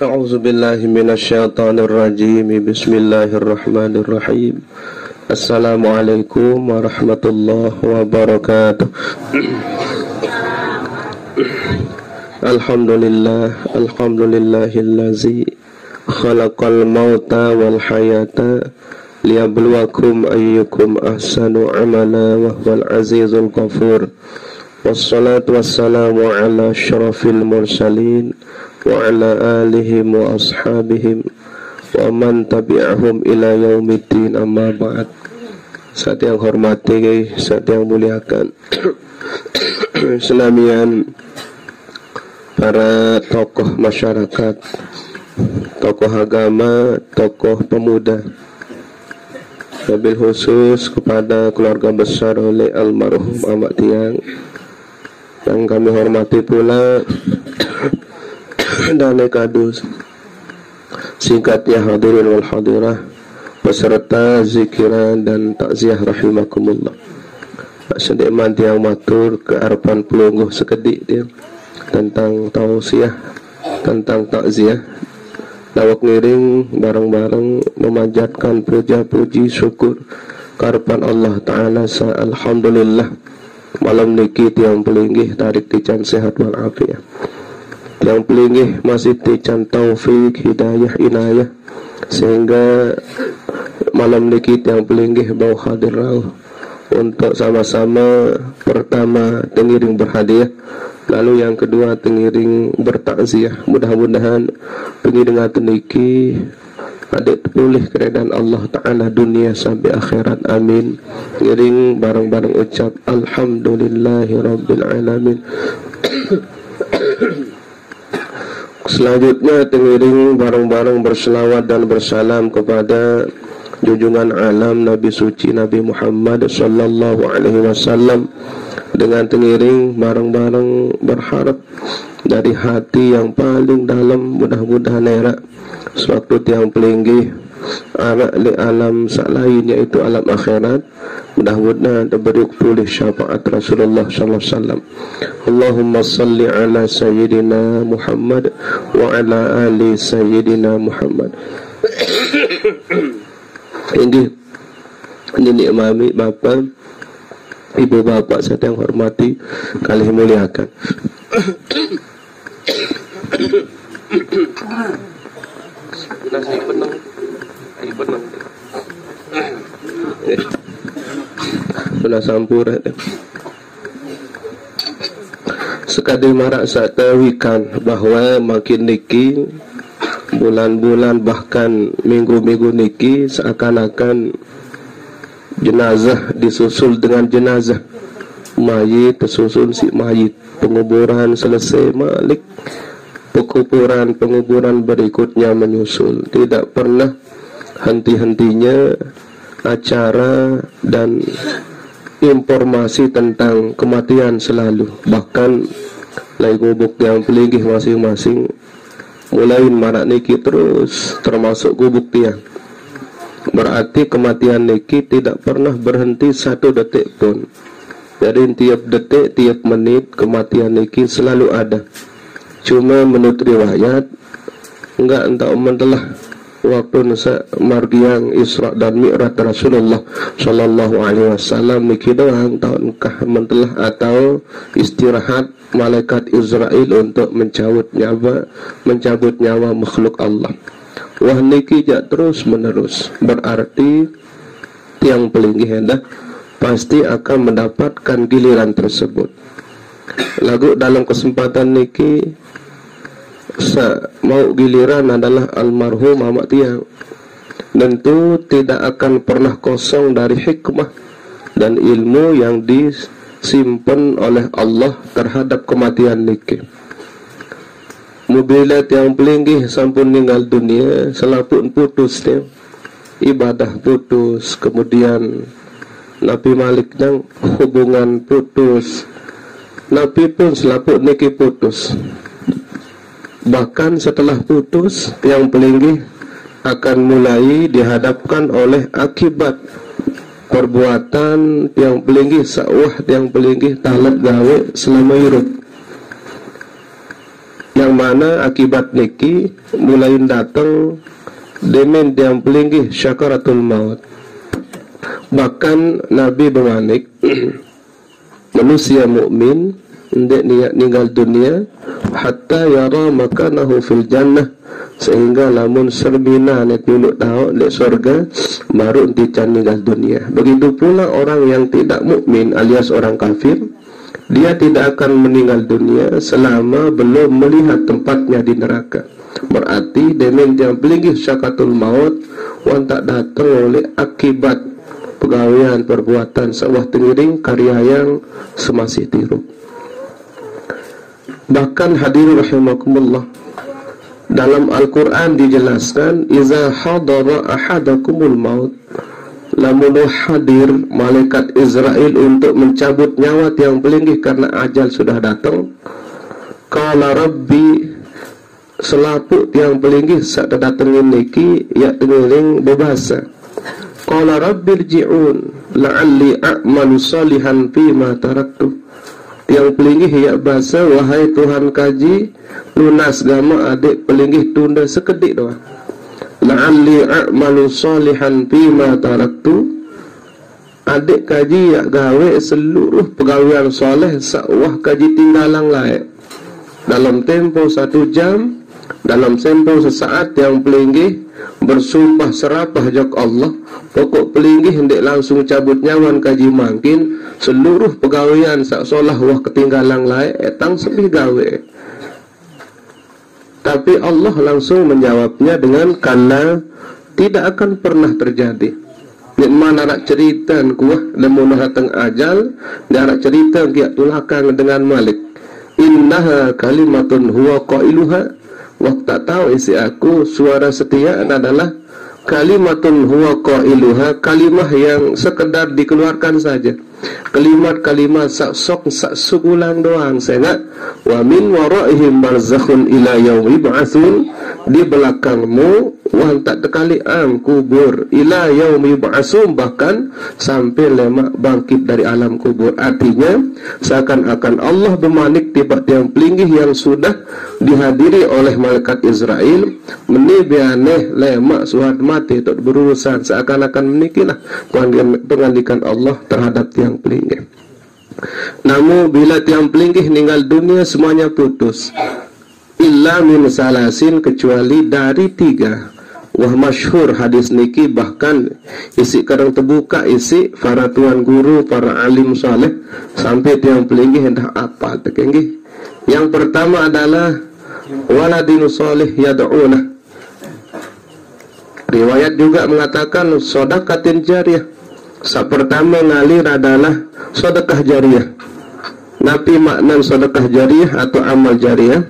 A'udzu billahi minasyaitonir rajim. Bismillahirrahmanirrahim. Assalamualaikum warahmatullahi wabarakatuh. Alhamdulillahillazi khalaqal mauta wal hayata liyabluwakum ayyukum ahsanu amala wa huwal azizul ghafur. Wassalatu wassalamu ala asyrafil mursalin wa ala alihim wa ashabihim wa man tabi'ahum ila yaumiddin, amma ba'd. Saat yang hormati, saat yang muliakan Islamian, para tokoh masyarakat, tokoh agama, tokoh pemuda, wabil khusus kepada keluarga besar oleh almarhum Ahmad Tiang yang kami hormati pula, dan kadus singkatnya hadirin wal hadirah, peserta zikiran dan takziah rahimakumullah. Sediman tiang matur ke harapan pelungguh sekedik dia tentang tausiah, tentang takziah. Lawak ngiring bareng-bareng memanjatkan puja puji syukur harapan Allah Ta'ala. Alhamdulillah malam niki tiang pelinggih tarik tican sehat wal afiat, tiang pelinggih masih tican taufik hidayah inayah, sehingga malam niki tiang pelinggih bau hadir rauh untuk sama-sama pertama tengiring berhadiah, lalu yang kedua tengiring bertakziah. Mudah-mudahan pengiringan niki ada pulih keredaan Allah Ta'ala dunia sampai akhirat, amin. Ngiring bareng-bareng ucap alhamdulillahi rabbil alamin. Selanjutnya tengiring bareng-bareng berselawat dan bersalam kepada junjungan alam Nabi suci Nabi Muhammad sallallahu alaihi wasallam, dengan tengiring bareng-bareng berharap dari hati yang paling dalam, mudah-mudahan era sewaktu tiang pelinggih anak li alam salain, yaitu alam akhirat, mudah-mudahan diberi pulih syafaat Rasulullah sallallahu alaihi wasallam. Allahumma salli ala sayyidina Muhammad wa ala ali sayyidina Muhammad. Ini mami bapak, ibu bapak saya yang hormati, kali muliakan. Nasi benang, air benang. Sudah sampur. Sekali marak saya tawikan bahwa makin niki, bulan-bulan bahkan minggu-minggu niki seakan-akan jenazah disusul dengan jenazah, mayit tersusul si mayit, penguburan selesai malik penguburan berikutnya menyusul. Tidak pernah henti-hentinya acara dan informasi tentang kematian selalu. Bahkan lagi gubuk yang pelinggih masing-masing mulai marak niki terus, termasuk gubuk tiang. Berarti kematian niki tidak pernah berhenti satu detik pun. Jadi tiap detik, tiap menit kematian niki selalu ada. Cuma menurut riwayat enggak entah telah waktu nasa margiang Isra dan Mi'raj Rasulullah sallallahu alaihi wasallam niki doang tahun kah mentelah atau istirahat malaikat Israel untuk mencabut nyawa makhluk Allah. Wah niki jak terus menerus, berarti tiang pelinggih hendak pasti akan mendapatkan giliran tersebut. Lagu dalam kesempatan niki mau giliran adalah almarhum Ahmad Tiang. Tentu tidak akan pernah kosong dari hikmah dan ilmu yang disimpan oleh Allah terhadap kematian niki. Mobilat yang pelinggih sampun meninggal dunia, selapun putus dia, ibadah putus, kemudian Nabi Malik yang hubungan putus, Nabi pun selaput niki putus. Bahkan setelah putus, yang pelinggih akan mulai dihadapkan oleh akibat perbuatan yang pelinggih sawah, yang pelinggih talat gawe selama hidup, yang mana akibat niki mulai datang demen yang pelinggih syakaratul maut. Bahkan Nabi bermanik manusia mukmin hendak niat ninggal dunia hatta yara makanahu fil jannah, sehingga lamun serbina net nyuluk tahu di surga baru dican ninggal dunia. Begitu pula orang yang tidak mukmin alias orang kafir, dia tidak akan meninggal dunia selama belum melihat tempatnya di neraka. Berarti demen yang pelinggih syakatul maut wan tak datang oleh akibat pegawaian perbuatan sawah tengiring karya yang semasih tiru. Bahkan hadirin rahimakumullah, dalam Al-Quran dijelaskan iza hadara ahadakumul maut, lamun hadir malaikat Israel untuk mencabut nyawa tiang pelinggih karena ajal sudah datang, qala rabbi, selaput tiang pelinggih saat datangin niki ya tengiring bebasa, qala rabbi rji'un la'alli a'malu salihan fima taraktu. Yang pelinggih ya bahasa, wahai Tuhan kaji lunas gama adik pelinggih tunda sekedik doang. La'alli a'malu salihan fima taraktu, adik kaji ya gawe seluruh pegawaian soleh sawah kaji tinggalang lain dalam tempo 1 jam, dalam tempo sesaat. Yang pelinggih bersumpah serapah jak Allah, pokok pelinggih hendak langsung cabut nyawan kaji mangkin seluruh pegawaian sak solah wah ketinggalan lain etang sebih gawe. Tapi Allah langsung menjawabnya dengan kala tidak akan pernah terjadi. Nek mana nak cerita kuah dan munatang ajal, dan nak cerita kiak tulakang dengan Malik. Innaha kalimatun huwa qailuha, waktu tak tahu isi aku suara setia adalah kalimatun huwa qailuha, kalimah yang sekedar dikeluarkan saja. Kalimat-kalimat sok sak sugulang doang sehingga wa min waraihim barzakhun ila yaumi ba'atsun, di belakangmu wan tak tekali kubur ila yaumi ba'atsun, bahkan sampai lemak bangkit dari alam kubur. Artinya seakan-akan Allah bermanik tiba tiang pelinggih yang sudah dihadiri oleh malaikat Israel menibianeh lemak suhat mati untuk berurusan, seakan-akan menikilah pengandikan Allah terhadap tiang pelinggih. Namun bila tiang pelinggih meninggal dunia semuanya putus, illa min salasin, kecuali dari 3. Wah masyhur hadis niki, bahkan isi kadang terbuka isi para tuan guru, para alim saleh sampai tiang pelinggih hendak apa tekenggih. Yang pertama adalah waladin salih yad'una. Riwayat juga mengatakan sedekatin jariyah. Pertama ngalir adalah sedekah jariyah. Nabi makna sedekah jariyah atau amal jariyah.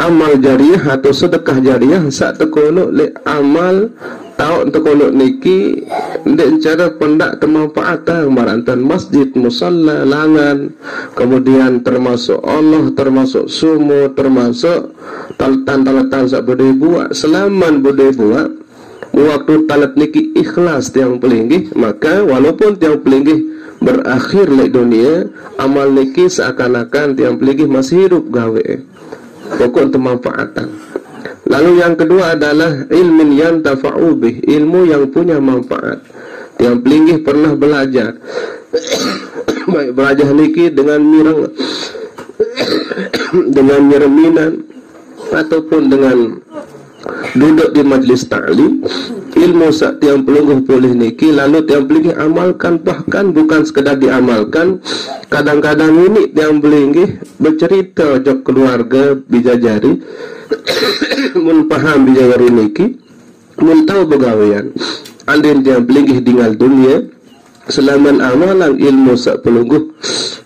Amal jariyah atau sedekah jariyah saat tekolok le amal tau tekolok niki ndek cara pendak kemanfaatan marantan masjid, musalla, langan, kemudian termasuk Allah, termasuk sumu, termasuk talatan sak bodai buat selaman bodai buat. Waktu talat niki ikhlas tiang pelinggih, maka walaupun tiang pelinggih berakhir le dunia, amal niki seakan-akan tiang pelinggih masih hidup gawe. Pokok untuk manfaatan. Lalu yang kedua adalah ilmin yantafa'u bih, ilmu yang punya manfaat. Tiang pelinggih pernah belajar. Baik belajar niki dengan mireng, dengan mireminan, ataupun dengan duduk di majlis ta'lim, ilmu sak tiang pelungguh boleh niki lalu tiang pelinggih amalkan, bahkan bukan sekedar diamalkan. Kadang-kadang ini tiang pelinggih bercerita jok keluarga bijajari mun paham bijajari niki, mun tahu begawean andin tiang pelinggih tinggal dunia selaman amalan ilmu sak pelungguh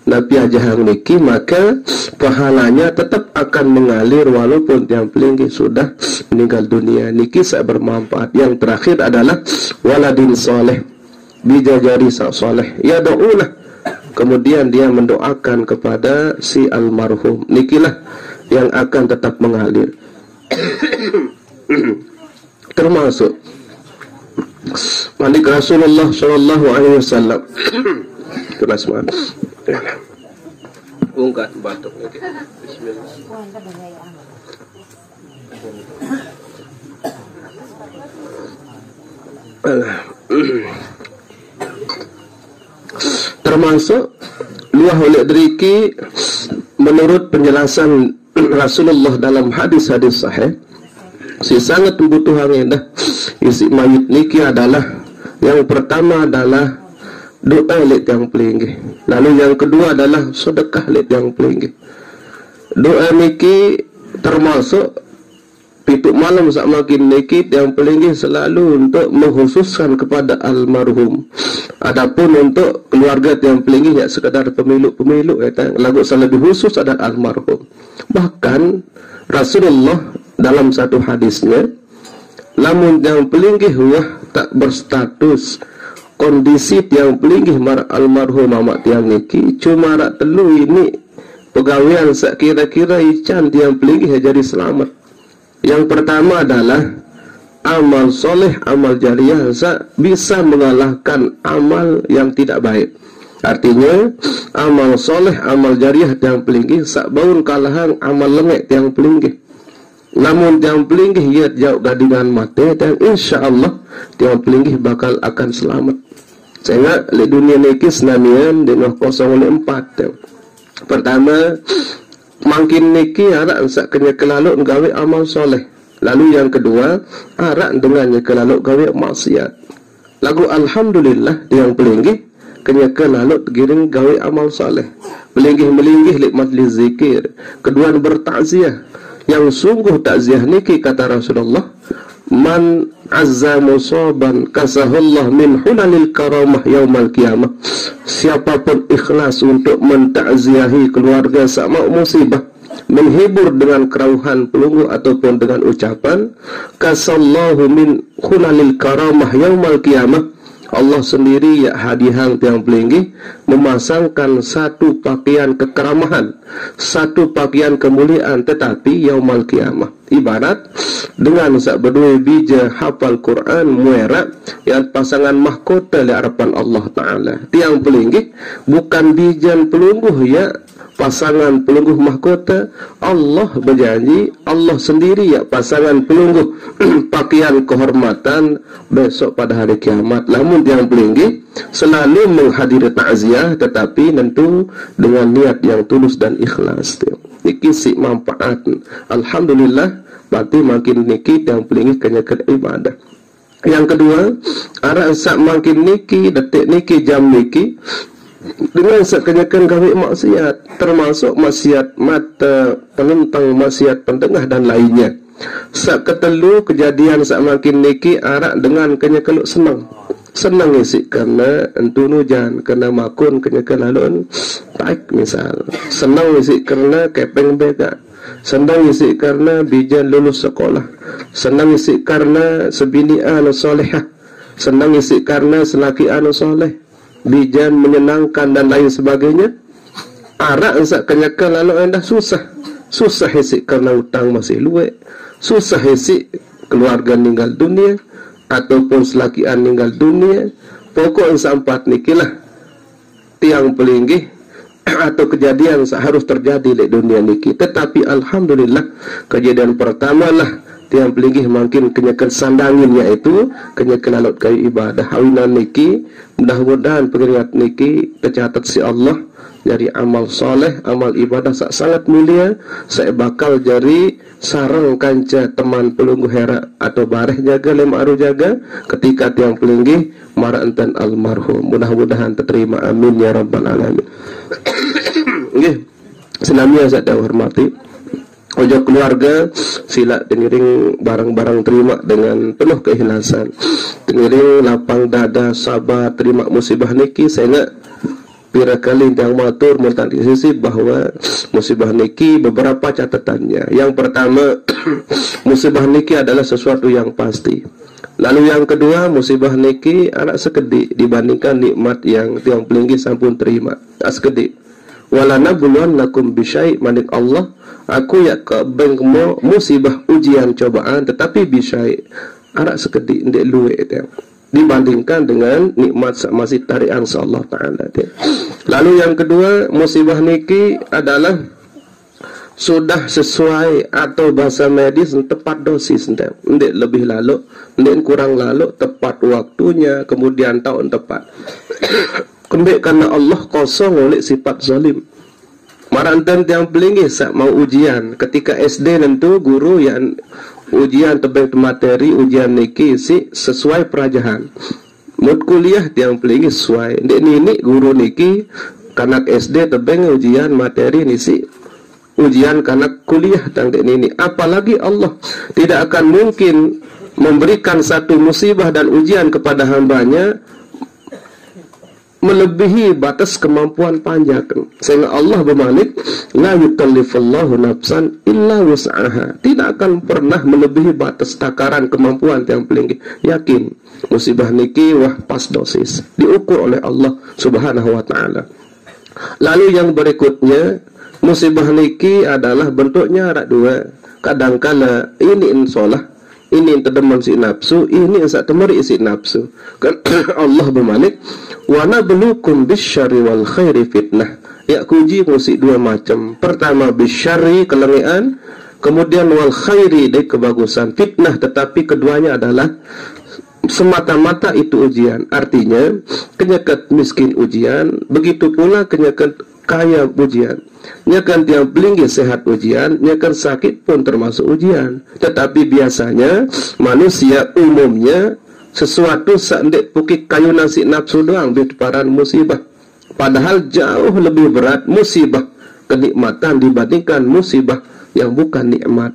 Nabi ajahang niki, maka pahalanya tetap akan mengalir walaupun tiang pelinggih sudah meninggal dunia. Niki sak bermanfaat. Yang terakhir adalah waladin soleh, bijajari sak soleh ya do'ulah, kemudian dia mendoakan kepada si almarhum. Nikilah yang akan tetap mengalir. Termasuk manik Rasulullah sallallahu alaihi wasallam. Keras banget. Ungkat batuk. Bismillah. Termasuk luah oleh deriki menurut penjelasan Rasulullah dalam hadis-hadis sahih, si sangat membutuhkan dah isi mayit niki adalah yang pertama adalah doa lek yang pelinggih, lalu yang kedua adalah sedekah lek yang pelinggih. Doa niki termasuk pituk malam sak makin niki yang pelinggih selalu untuk mengkhususkan kepada almarhum. Adapun untuk keluarga yang pelinggih ya sekadar pemilu lagu lebih khusus ada almarhum. Bahkan Rasulullah dalam satu hadisnya, lamun yang pelinggih wah tak berstatus kondisi yang pelinggih mar almarhum amat yang niki cuma rak telu ini pegawaian sak kira-kira ican yang pelinggih jadi selamat. Yang pertama adalah amal soleh, amal jariah bisa mengalahkan amal yang tidak baik. Artinya amal soleh, amal jariah yang pelinggih sak baun kalahan amal lengek yang pelinggih. Namun yang pelinggih ia jauh gadingan mati dan insya Allah yang pelinggih bakal akan selamat. Sehingga di dunia niki senamian di 004. Pertama, makin niki arak sak kena kelaluk gawe amal soleh. Lalu yang kedua, arak dengannya kelaluk gawe maksiat. Lagu alhamdulillah yang pelinggih kena kelaluk giring gawe amal soleh. Melinggih-melinggih lek majlis zikir. Kedua bertakziah. Yang sungguh takziah niki kata Rasulullah, man azza musaban kasahullah min hulalil karamah yaumal qiyamah. Siapapun ikhlas untuk mentakziahi keluarga sama musibah, menghibur dengan kerauhan pelunggu ataupun dengan ucapan, kasallahu min hulalil karamah yaumal qiyamah, Allah sendiri ya hadihang tiang pelinggih memasangkan satu pakaian kekeramahan, satu pakaian kemuliaan tetapi yaumal qiyamah. Ibarat dengan sak berdua bija hafal Quran muerak yang pasangan mahkota di hadapan Allah Ta'ala. Tiang pelinggih bukan bijan pelungguh ya pasangan pelungguh mahkota. Allah berjanji, Allah sendiri ya pasangan pelungguh pakaian kehormatan besok pada hari kiamat. Namun yang pelinggih selalu menghadiri takziah tetapi tentu dengan niat yang tulus dan ikhlas. Niki si manfaat. Alhamdulillah berarti makin niki yang pelinggih kenyakan ibadah. Yang kedua, arah sak makin niki detik niki jam niki dengan sekenyakan gawe maksiat, termasuk maksiat mata, penentang maksiat pentengah dan lainnya. Sak ketelu kejadian sak makin niki arak dengan kenyakan senang isi karena entunu jan kena makun kenyakan lalun taik misal, senang isi karena kepeng bega, senang isi karena bijan lulus sekolah, senang isi karena sebini anu solehah, senang isi karena selaki anu soleh, bijan menyenangkan dan lain sebagainya. Arak ensak kenyakan lalu anda susah hesi karena utang masih luwe, susah hesi keluarga meninggal dunia ataupun selakian meninggal dunia. Pokok ensak nikilah tiang pelinggih atau kejadian harus terjadi di dunia niki. Tetapi alhamdulillah kejadian pertama lah tiang pelinggih makin kenyakan sandangin, yaitu kenyakan lalut kayu ibadah hawinan niki. Mudah-mudahan pengingat niki tercatat si Allah dari amal soleh, amal ibadah sangat mulia. Saya bakal jadi sarang kanca teman pelunggu hera atau bareh jaga lemaru jaga ketika tiang pelinggih marah enten almarhum. Mudah-mudahan terterima, amin ya rabbal alamin. Nggih, senamnya saya hormati ojo keluarga sila dengiring barang-barang terima dengan penuh keikhlasan, dengiring lapang dada sabar terima musibah niki. Saya nak pira kali yang matur multani sisi bahwa musibah niki beberapa catatannya. Yang pertama, musibah niki adalah sesuatu yang pasti. Lalu yang kedua, musibah niki anak sekedik dibandingkan nikmat yang tiang pelinggih sampun terima. Tak sekedik. Walana buluan nakum bisyai manik Allah, aku ya ke bengmo musibah ujian cobaan tetapi bisyai anak sekedik ndek luwe itu dibandingkan dengan nikmat masih tarian Allah Ta'ala. Lalu yang kedua, musibah niki adalah sudah sesuai atau bahasa medis tepat dosis, ndek lebih lalu, ndek kurang lalu, tepat waktunya, kemudian tahun tepat. Kembali karena Allah kosong oleh sifat zalim. Marantan yang pelingih sak mau ujian ketika SD nentu guru yang ujian tebeng materi ujian niki si sesuai perajahan. Mut kuliah tiang pelingih sesuai. Ndek nini guru niki kanak SD tebeng ujian materi nisi ujian kanak kuliah tang dek nini. Apalagi Allah tidak akan mungkin memberikan satu musibah dan ujian kepada hambanya melebihi batas kemampuan panjang. Sehingga Allah bermalik, la yukallifullahu nafsan illa wus'aha. Tidak akan pernah melebihi batas takaran kemampuan yang paling yakin. Musibah niki wah pas dosis, diukur oleh Allah Subhanahu wa taala. Lalu yang berikutnya, musibah niki adalah bentuknya ada dua. Kadangkala ini insolah, ini terdeman si nafsu, ini yang sak temeri si nafsu. Kan Allah bermalik, wa nabluukum bisyarri wal khairi fitnah. Ya kuji musik dua macam. Pertama bisyarri kelengian, kemudian wal khairi dari kebagusan, fitnah. Tetapi keduanya adalah semata-mata itu ujian. Artinya kenyakat miskin ujian, begitu pula kenyakat kaya ujian. Nyakan tiang pelinggi sehat ujian, nyakan sakit pun termasuk ujian. Tetapi biasanya manusia umumnya sesuatu sandek pukik kayu nasi nafsu doang berparan musibah. Padahal jauh lebih berat musibah kenikmatan dibandingkan musibah yang bukan nikmat.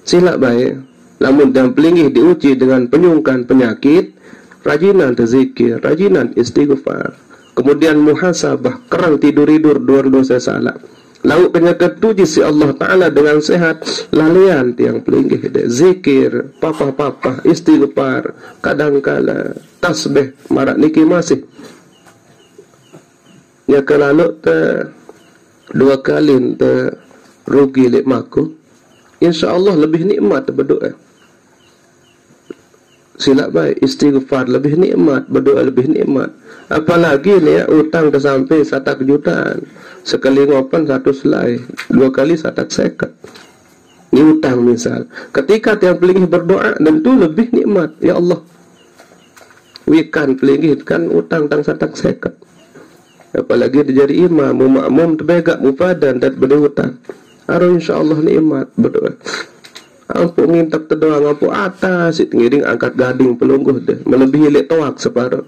Sila baik. Namun yang pelinggi diuji dengan penyungkan penyakit, rajinan terzikir, rajinan istighfar, kemudian muhasabah, kerang tidur-tidur, dosa salah. Lalu penyakit tuji si Allah Ta'ala dengan sehat, lalian tiang pelinggi, zikir, papa-papa, istighfar, kadangkala tasbih, marak niki masih. Ya kalau dua kali rugi lek maku, insya Allah lebih nikmat berdoa. Silap baik, istighfar lebih nikmat, berdoa lebih nikmat. Apalagi ni ya, utang tersampai 1 jutaan, sekali ngopan 1 selai, 2 kali 1 seket. Ini utang misal. Ketika tiang pelingih berdoa, tentu lebih nikmat. Ya Allah, wikan pelingih kan utang tang 1 seket. Apalagi dia jadi imam, makmum terbegak mufadan dan berhutang. Aru insyaAllah nikmat berdoa. Ampu ngintak terdoa, ampu atas ngiring angkat gading pelungguh deh, melebihi lek toak separuh.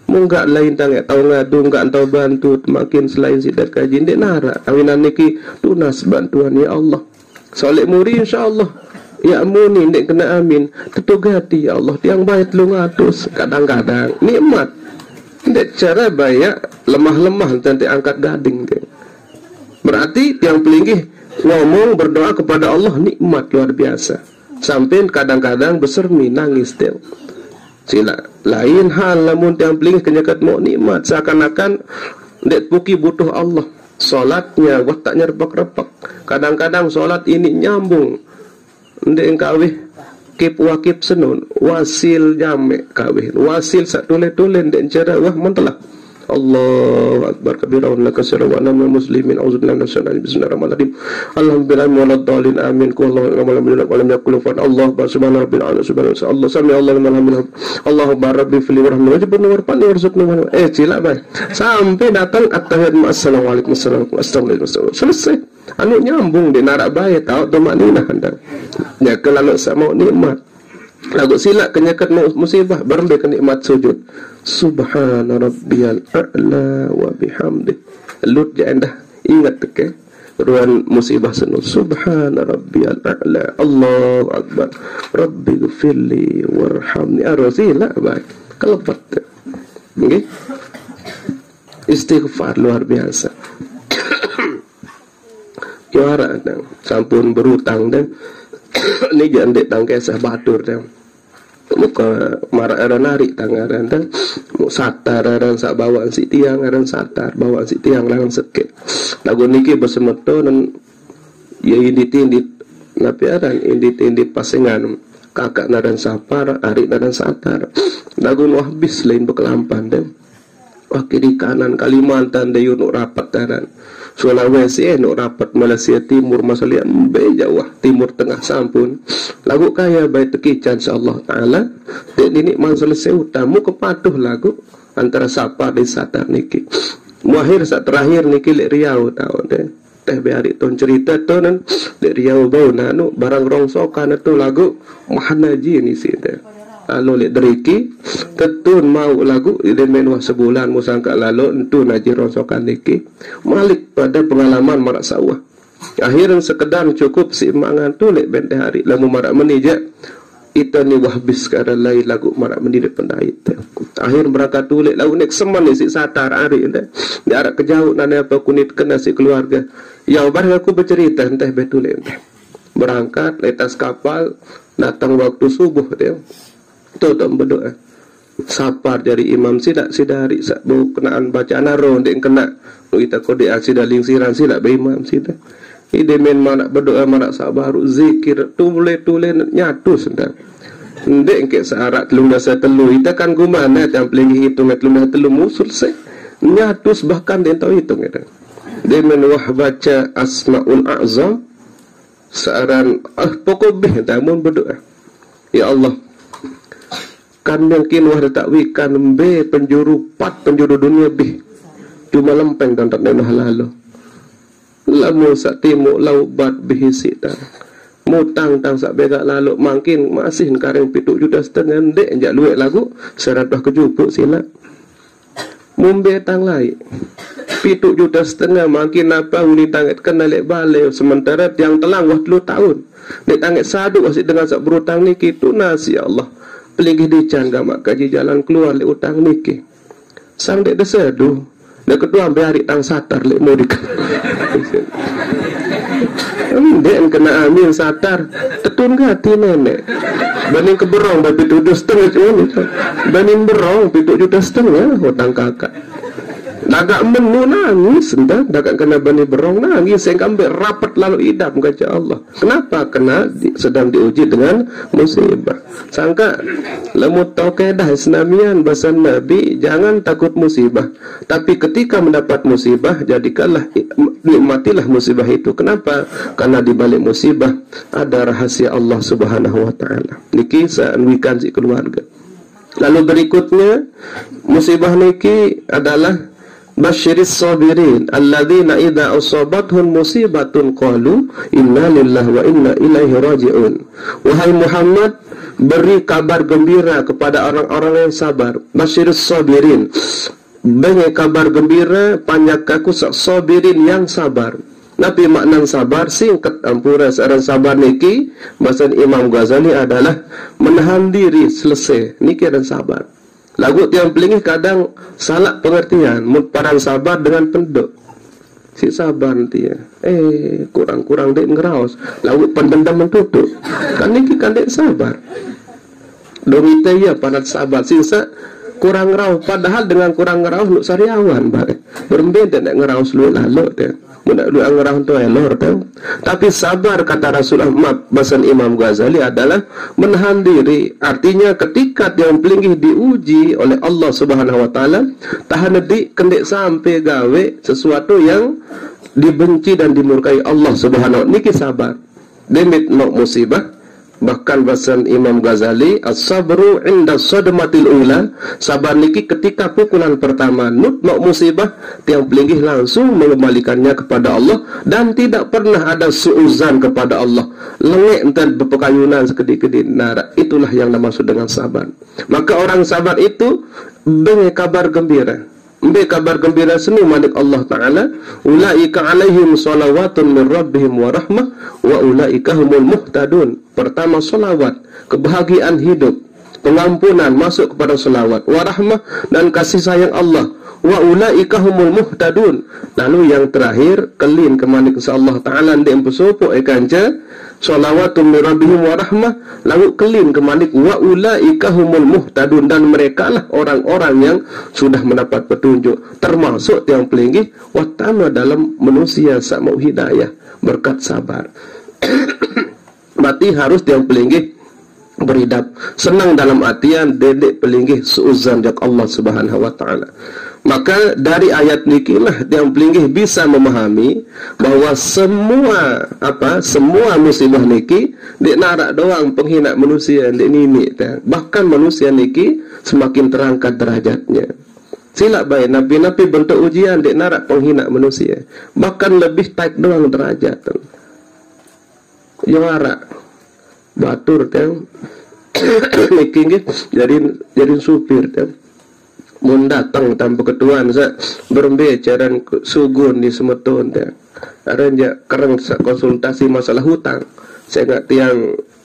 Munggak lain tang tau ngadu, enggak tau bantu, makin selain sidat kaji ndek nara. Awinan niki tunas bantuan ya Allah. Solek muri insyaallah. Ya amuni ndek kena amin. Tetugati ya Allah, tiang baik lu ngatus. Kadang-kadang nikmat. Ndek cara bayak lemah-lemah nanti angkat gading deh. Berarti tiang pelinggih ngomong berdoa kepada Allah nikmat luar biasa. Sampai kadang-kadang bersermi nangis dia. Sila lain hal lamun tiang pelingih kenyakat mau nikmat seakan-akan dek puki butuh Allah. Solatnya wataknya repak-repak. Kadang-kadang solat ini nyambung. Ndek kawih kip wakip senun, wasil jamek kawih, wasil sak tule-tule ndek cara wah mentelah. Allahu akbar kabira wa katsira wa anna muslimin auzubillahi minasyaitonir rajim. Bismillahirrahmanirrahim. Alhamdulillahi waladdallin amin. Qul Allahu wa lam yakul kufuwan Allah. Subhana rabbil ala subhana Allah sami Allah liman hamidah. Allahumma rabbi fil warhamni wajibni warfani warzuqni. Cila baik. Sampai datang at-tahiyat assalamualaikum warahmatullahi. Selesai. Anu nyambung di narak baik tahu tumakninah anda. Ya kalau sama nikmat. Lagu silak kenyakat musibah berambah kenikmat sujud. Subhana rabbiyal a'la wa bihamdih. Lut jandah ingat ke ruan musibah senu. Subhana rabbiyal a'la. Allahu akbar. Rabbi ghfirli warhamni. Arosila baik. Kelepat. Nggih. Istighfar luar biasa. Juara dang. Sampun berutang dang. Ini jangan dek tangkai sah batur dang. Muka marah ada narik tangan dan mau satar dan sak bawaan si tiang dan satar bawaan si tiang lang sekit lagu niki bersemeto dan ya indit napi aran indit pasengan kakak nadan sapar arik nadan satar lagu wahbis lain bekelampan dan wah kiri kanan Kalimantan dayun rapat daran Sulawesi nuk rapat Malaysia Timur masalah be jauh Timur Tengah sampun lagu kaya baik tekican insyaallah taala dek ini masalah seutamu kepatuh lagu antara sapa di satar niki muakhir saat terakhir niki lek Riau tahu deh teh beari ton cerita tu nan lek Riau bau nanu barang rongsokan tu lagu mahanaji ni sih deh lalu lek deriki tetun mau lagu ide menuah sebulan musangka lalu entu naji rongsokan niki malik pada pengalaman marak sawah akhirnya sekedar cukup si mangan tu lek bente hari lamu marak menija ita ni wahbis kada lai lagu marak mendidik pendait akhir berangkat tu lek lagu nek seman ni si satar hari ente di arak kejauh nane apa kunit kena si keluarga ya barang aku bercerita entah betul ente berangkat letas kapal datang waktu subuh dia tu berdoa sapar dari imam sidak sidari sak bau kenaan bacaan aro ndek kena kita kode aksi daling siran sidak be imam sidak ide men mana berdoa mana sabaru zikir tule nyatu sendak ndek ke saarat telung dasa telu kita kan gumana yang paling hitung telung dasa telu musul se nyatus bahkan den tahu hitung itu dia men wah baca asmaul azam saaran pokok beh tamun berdoa ya Allah kan mungkin wah takwikan be penjuru pat penjuru dunia be cuma lempeng dan tak nenah lalu lamu sak timu lau bat bihisi dah mutang tang sak begak lalu makin masih kareng 7,5 juta ndek jak luek lagu 100 kejupuk sila mumbe tang lai 7,5 juta makin apa uni tanget kena lek balik sementara yang telang wah 2 tahun nek tanget sadu wasik dengan sak berutang niki tu nasi ya Allah pelingih dican gamak kaji jalan keluar lek utang niki sang dek desedu dek kedua ambil hari tang satar lek mau dik dek kena amin satar tetun gati nenek banding keberong babi 7,5 juta banding berong 7,5 juta hutang kakak Dagak menu nangis, entah dagak kena bani berong nangis, saya ambil rapat lalu idam kaca Allah. Kenapa? Kena sedang diuji dengan musibah. Sangka lemut tau kedah Islamian bahasa Nabi, jangan takut musibah. Tapi ketika mendapat musibah, jadikanlah nikmatilah musibah itu. Kenapa? Karena di balik musibah ada rahasia Allah Subhanahu wa taala. Niki saanwikan si keluarga. Lalu berikutnya musibah niki adalah Basyiris sabirin alladzina idza asabathum musibatun qalu inna lillahi wa inna ilaihi raji'un. Wahai Muhammad, beri kabar gembira kepada orang-orang yang sabar. Basyiris sabirin, beri kabar gembira panjakaku sabirin yang sabar. Nabi makna sabar singkat ampura seorang sabar niki bahasa Imam Ghazali adalah menahan diri selesai niki dan sabar. Lagu tiang pelingih kadang salah pengertian parang sabar dengan pendek si sabar nanti ya kurang-kurang dek ngeraus lagu pendendam mentutup kan niki kan dek sabar domita ya panat sabar sisa kurang ngeraus padahal dengan kurang ngeraus lu sariawan bare berbeda nek ngeraus lu lalu deh mudah lu ngeraus tu elor deh tapi sabar kata Rasul Ahmad bahasan Imam Ghazali adalah menahan diri. Artinya ketika yang pelingih diuji oleh Allah Subhanahu wa taala tahan di kendek sampai gawe sesuatu yang dibenci dan dimurkai Allah Subhanahu wa taala niki sabar demit no musibah. Bahkan bahasan Imam Ghazali as-sabru inda sadmatil ula, sabar niki ketika pukulan pertama nut mau musibah tiang pelingih langsung mengembalikannya kepada Allah dan tidak pernah ada suuzan kepada Allah lengek entar berpekayunan sekedik-kedik nara. Itulah yang dimaksud dengan sabar. Maka orang sabar itu dengan kabar gembira. Ambil kabar gembira seni malik Allah Ta'ala ulaika alaihim salawatun min rabbihim wa rahmah wa ulaika humul muhtadun. Pertama salawat, kebahagiaan hidup, pengampunan masuk kepada salawat, wa rahmah dan kasih sayang Allah, wa ulaika humul muhtadun. Lalu yang terakhir kelin kemalik Allah Ta'ala ndek empesopo ekanca salawatun min rabbihim wa rahmah lalu kelin kemalik wa ulaika humul muhtadun dan mereka lah orang-orang yang sudah mendapat petunjuk termasuk yang pelinggi watama dalam manusia sak mau hidayah berkat sabar. Berarti harus yang pelinggi beridap senang dalam artian dedek pelinggi suuzan jak Allah Subhanahu wa taala. Maka dari ayat niki lah yang pelinggih bisa memahami bahwa semua musibah niki dek narak doang penghina manusia dek nini. Bahkan manusia niki semakin terangkat derajatnya. Silap baik nabi-nabi bentuk ujian dek narak penghina manusia. Bahkan lebih taik doang derajat. Yang arak batur niki jadi supir mun datang tanpa ketuan berembeca dan sugun di semeton aranja kereng konsultasi masalah hutang. Saya nggak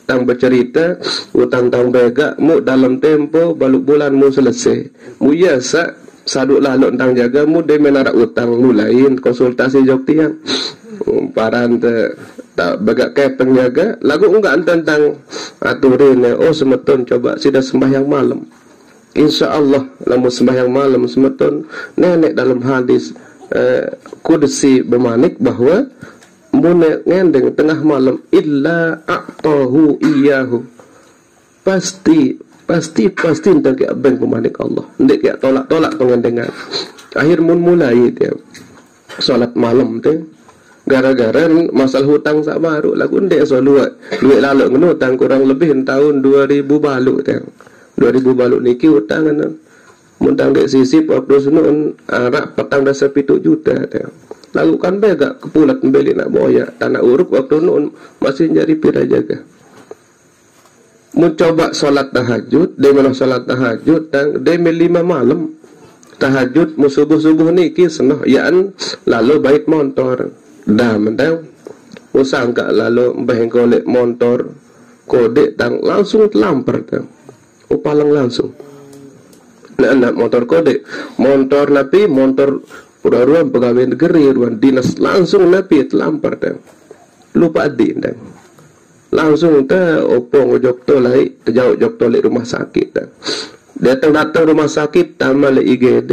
tang bercerita hutang tang bega mu dalam tempo baluk bulan mu selesai mu biasa saduk lalu tang jaga mu de menarak hutang mulain konsultasi jok tiang paran tak bagak kepeng jaga lagu enggak tentang aturin semeton coba sudah sembahyang malam. Insya Allah lamun sembahyang malam semeton nenek dalam hadis kudusi bermanik bahwa mune ngendeng tengah malam illa a'tahu iyahu pasti entar ke abeng bermanik Allah ndek ke tolak pengendengan akhir mun mulai dia salat malam teh gara-gara masalah hutang sak baru lagu ndek so luat duit lalu ngenutang kurang lebih tahun 2000 balu teh 2000 baluk niki utang kan muntang dek sisi waktu sunun arak petang dasar 7 juta lalu kan bega kepulat beli nak boya tanah uruk waktu nun masih nyari pira jaga mencoba salat tahajud de mana salat tahajud tang de 5 malam tahajud subuh niki senoh yaan lalu baik motor dah mentang usangka lalu mbah golek motor kode tang langsung lampar tang palang langsung nak motor kode motor napi motor ruang pegawai negeri ruang dinas langsung napi terlampar dan lupa adik dan langsung opong ojok tolai terjauh jok tolai rumah sakit dan datang rumah sakit tamal IGD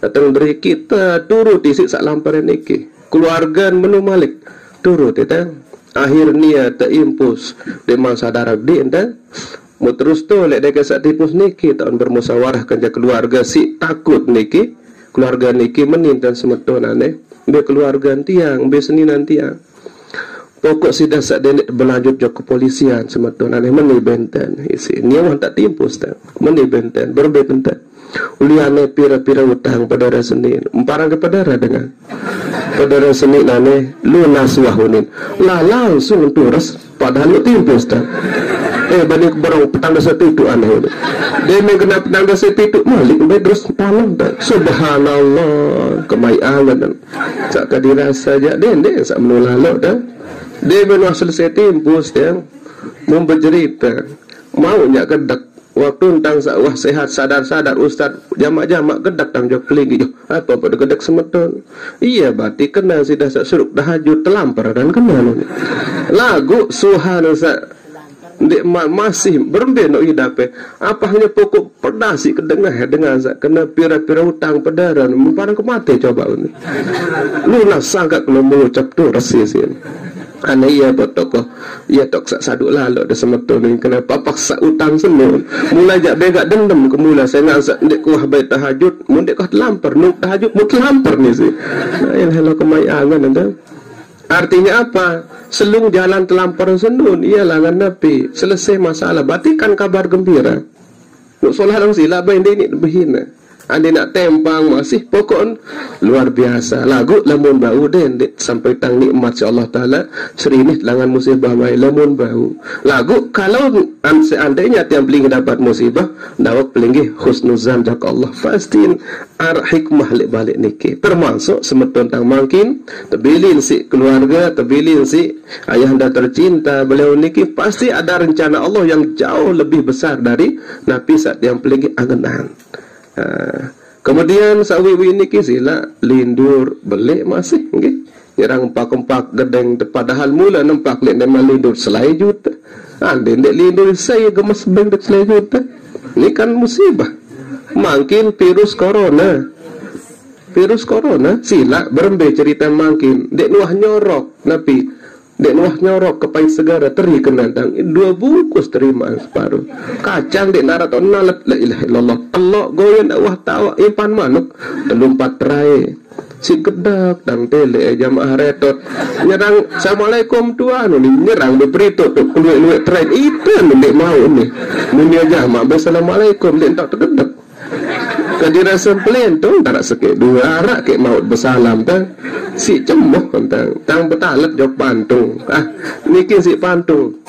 datang dari kita turut isi sak lamparan niki keluarga menu malik turut dan akhirnya terimpus demam sadar di dan mau terus tu lek dek sak tipus niki tahun bermusyawarah kerja keluarga si takut niki keluarga niki menintan semetonane be keluarga tiang be seninan tiang pokok si dak denek berlanjut jok kepolisian semetonane meni benten isi niawan tak timpus tak meni benten berbe benten uliane pira-pira utang padara senin emparang ke padara dengan padara senin nane lunas wahunin lah langsung turus padahal lu timpus tak balik barang petang dasar itu aneh dia kena petang dasar itu malik baik terus palang tak subhanallah kemaiangan dan sak kadirasa saja dia sak menulalo dan dia benar selesai timpus dia mau bercerita mau nyak kedak waktu tentang wah sehat sadar ustaz jamak-jamak gedak tang jok kelingi apa pada gedak semeton iya berarti kena si dasar suruk tahajud telampar dan kena lagu subhanallah ndek masih berembe no hidape apa hanya pokok perdasi kedengar dengan kena pira-pira utang pedaran memparang kemate coba ini lunas sangat kalau mengucap tu resisin aneh iya botoko iya tok sak saduk lalu ada semeton ini kenapa paksa utang senun mulai jak begak dendam kemula saya ngasak ndek kuah baik tahajud mun ndek kah lampar nuk tahajud mut lampar ni sih nah hello kemayangan anda. Artinya apa? Selung jalan telampar senun ialah ngan napi selesai masalah batikan kabar gembira nuk solah lang sila ba hindi ni behina andi nak tempang masih pokok luar biasa lagu lamun bau den sampai tang nikmat si Allah taala serini langan musibah mai lamun bau lagu kalau seandainya tiang peling dapat musibah dawak pelinggih husnuzan jak Allah pasti ar hikmah lek balik niki termasuk semeton tang mangkin terbilin si keluarga terbilin si ayahanda tercinta beliau niki pasti ada rencana Allah yang jauh lebih besar dari napi saat yang pelinggih angan-angan. Kemudian sawi-wi niki sila lindur belik masih nggih nyerang empak gedeng padahal mula nempak lek nema lindur selai juta ande ndek lindur saya gemes beng dek selai juta ini kan musibah mungkin virus corona sila berembe cerita mungkin dek nuah nyorok napi Dek nuah nyorok ke pahit segara teri kenandang 2 bungkus terima separuh kacang dek narat nalat la ilaha illallah Allah goyen wah tawa impan manuk telumpat terai si gedak dang tele jamaah retot nyerang assalamualaikum tuan ni nyerang beberito tu luwe terai itu dek mau ni dunia jamaah assalamualaikum dek tak tergedak kadira semplen tu tak sekek dua arak kek maut bersalam tang si cemoh tang betalet jok pantung niki si pantung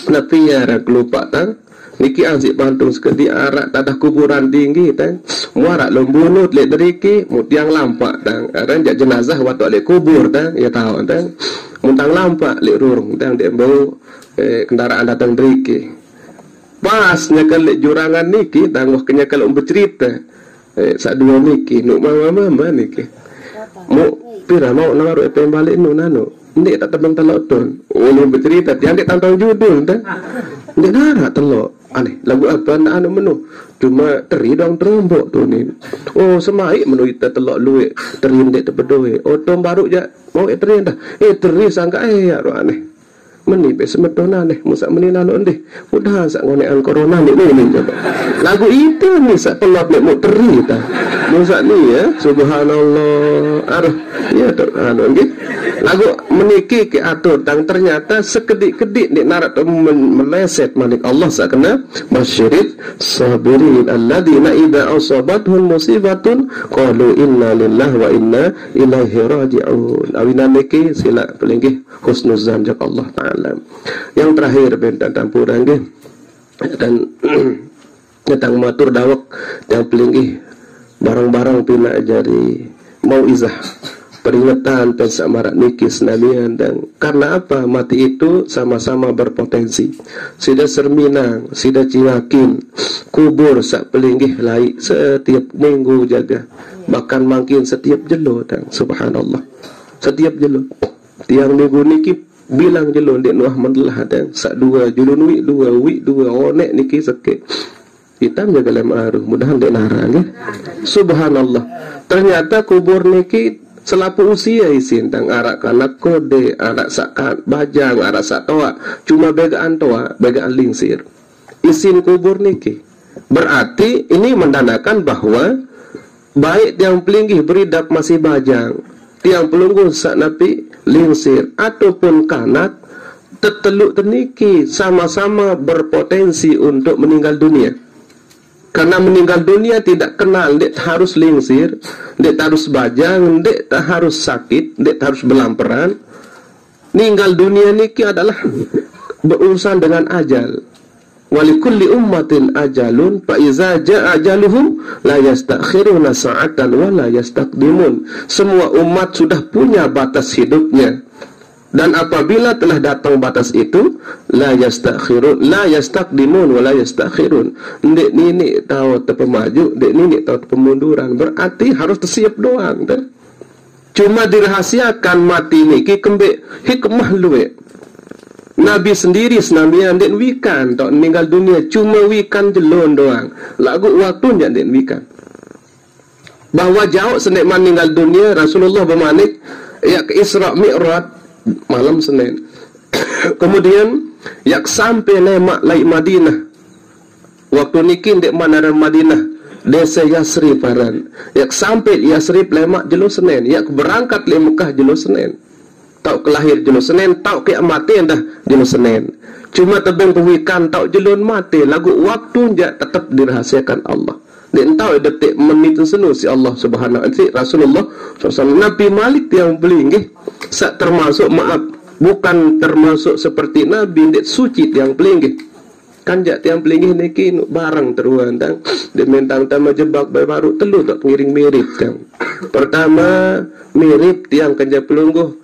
napi ya rak lupa tang niki si pantung sekedi arak tadah kuburan tinggi tang muarak lembunut lek deriki mutiang lampak tang aran jak jenazah waktu lek kubur tang ya tahu tang muntang lampak lek rurung tang dek bau kendaraan datang deriki pas nyakal lek jurangan niki tang wah kenyakal bercerita sak dua niki nuk mama niki mu pira mau naruh epem balik nu nano ndek tak tebang telok ton lu bercerita tiang dek tantang judul dah ndek nara telok aneh lagu apa anu menu cuma teri dong terombok tu ni oh semai menu kita telok luwe teri ndek tebedoe otom baru ja mau teri dah teri sangka ya aneh meni be semetona nih musak meni nano ndeh mudah sak ngonean corona ni coba lagu itu ni sak pelap nek mau teri ta musak ni ya subhanallah aduh ya tu anu nggih lagu meniki ke atur dan ternyata sekedik-kedik nek narat meleset malik Allah sakena masyirid sabirin alladzina idza asabathum musibatun qalu inna lillahi wa inna ilaihi raji'un awina niki sila pelingih husnuzan jak Allah taala. Yang terakhir bentang tampuran nggih dan tentang matur dawak yang pelingih barang-barang pina jari mauizah peringatan dan samarak niki senamian dan karena apa mati itu sama-sama berpotensi sida serminang sida ciwakin kubur sak pelinggih lai setiap minggu jaga bahkan makin setiap jelo dan subhanallah setiap jelo tiang minggu niki bilang jelo dek nuah mendelah dan sak dua julun wi dua onek niki sekek hitam jaga lem aruh mudahan dek narang ya subhanallah ternyata kubur niki selapu usia isin tang arak kanak kode arak sakat bajang arak sak toa cuma begaan toa begaan lingsir isin kubur niki berarti ini mendandakan bahwa baik tiang pelinggih beridap masih bajang tiang pelunggu sak napi lingsir ataupun kanak teteluk teniki sama-sama berpotensi untuk meninggal dunia. Karena meninggal dunia tidak kenal dek harus lingsir, dek harus bajang, dek tak harus sakit, dek harus belamperan. Meninggal dunia niki adalah berurusan dengan ajal. Walikulli ummatin ajalun fa iza jaa ajaluhum la yastakhiruna sa'atan wa la yastaqdimun. Semua umat sudah punya batas hidupnya. Dan apabila telah datang batas itu la yastakhirun la yastaqdimun wa la yastakhirun. Ndek nini tahu terpemaju, ndek nini tahu pemunduran. Berarti harus tersiap doang dah. Cuma dirahasiakan mati niki kembe hikmah luwe. Nabi sendiri senamian den wikan tok meninggal dunia cuma wikan jelon doang. Lagu waktu ndak den wikan. Bahwa jauh senek meninggal dunia Rasulullah bermanik ya ke Isra Mi'raj malam Senin. Kemudian yak sampai lemak lai Madinah. Waktu niki dek manaran Madinah desa Yasrib paran. Yak sampai Yasrib lemak jelo Senin. Yak berangkat le Mekah jelo Senin. Tau kelahir jelo Senin, tau ke mati dah jelo Senin. Cuma tebeng pewikan tau jelon mati. Lagu waktu jak tetap dirahasiakan Allah. Dan tahu detik menit senu si Allah Subhanahu wa taala Rasulullah SAW Nabi Malik yang beli nggih sak termasuk maaf bukan termasuk seperti Nabi dek suci yang beli nggih kan jak tiang beli nggih niki barang teruan tang de mentang tama jebak baru telu tak ngiring mirip tang pertama mirip tiang kerja pelungguh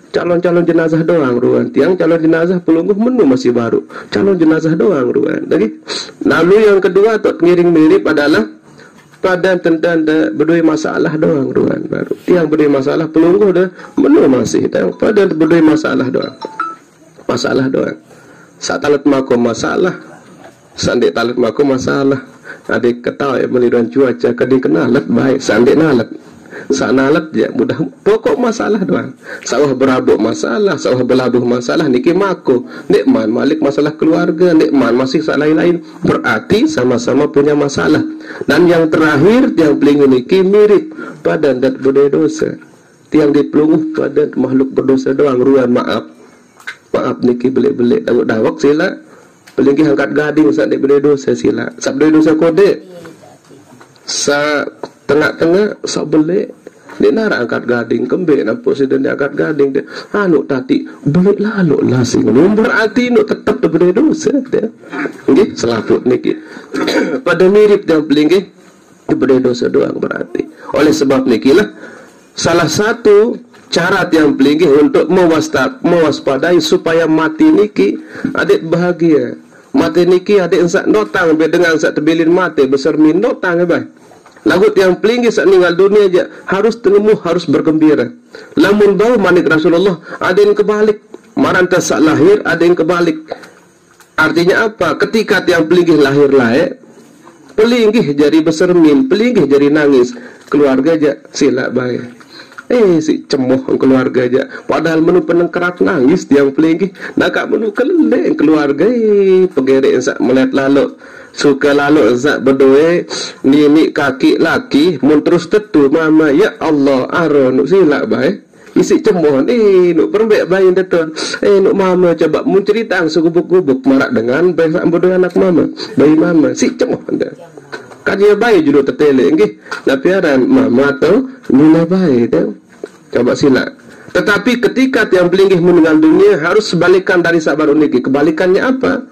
calon-calon jenazah doang ruan tiang calon jenazah pelungguh menu masih baru calon jenazah doang ruan lagi lalu yang kedua tak ngiring mirip adalah pada tentang berdua masalah doang ruan baru tiang berdua masalah pelungguh dah menu masih tiang pada berdua masalah doang saat talat makom masalah sandek talat makom masalah adik ketawa meliduan cuaca kadang kenalat baik sandek nalat Sanalat je mudah pokok masalah doang. Sawah berabuk masalah, sawah belabuh masalah niki mako. Nikman malik masalah keluarga, nikman masih lain-lain. Berarti sama-sama punya masalah. Dan yang terakhir yang paling niki mirip pada dan budaya dosa. Tiang dipelunguh pada makhluk berdosa doang ruan maaf. Maaf niki belik-belik dawak sila. Pelinggi angkat gading saat dia budaya dosa sila. Saat budaya dosa kode. Sa tengah-tengah sa belik dia nara angkat gading kembali nampak sedang dia angkat gading dia anu tadi belik lalu lah sing berarti nuk tetap berdaya dosa dia nggih selaput niki pada mirip yang pelinggi berdaya dosa doang berarti oleh sebab niki lah salah satu cara yang pelinggi untuk mewaspadai supaya mati niki adik bahagia mati niki adik ensak notang dengan ensak terbilin mati besar min notang baik. Lagu yang pelinggi saat meninggal dunia aja harus tenemu harus bergembira. Lamun bau manik Rasulullah ada yang kebalik. Maranta saat lahir ada yang kebalik. Artinya apa? Ketika yang pelinggi lahir pelinggi jadi besermin, pelinggi jadi nangis. Keluarga aja sila baik. Si cemoh keluarga aja. Padahal menu penengkerat nangis tiang pelinggi. Nak menu keleleng keluarga pegerek sak melihat lalu. Suka lalu zat berdoa nini kaki laki mun terus tetu mama ya Allah aron sila bae isi cemoh nuk perembek bayi tetu nuk mama coba mun cerita segubuk-gubuk marak dengan bayi sak berdoa anak mama bayi mama si cemoh anda kajian bayi judul tetele nggih lapiaran mama atau nina bayi dah coba sila tetapi ketika tiang pelinggih meninggal dunia harus sebalikan dari sabar uniki kebalikannya apa?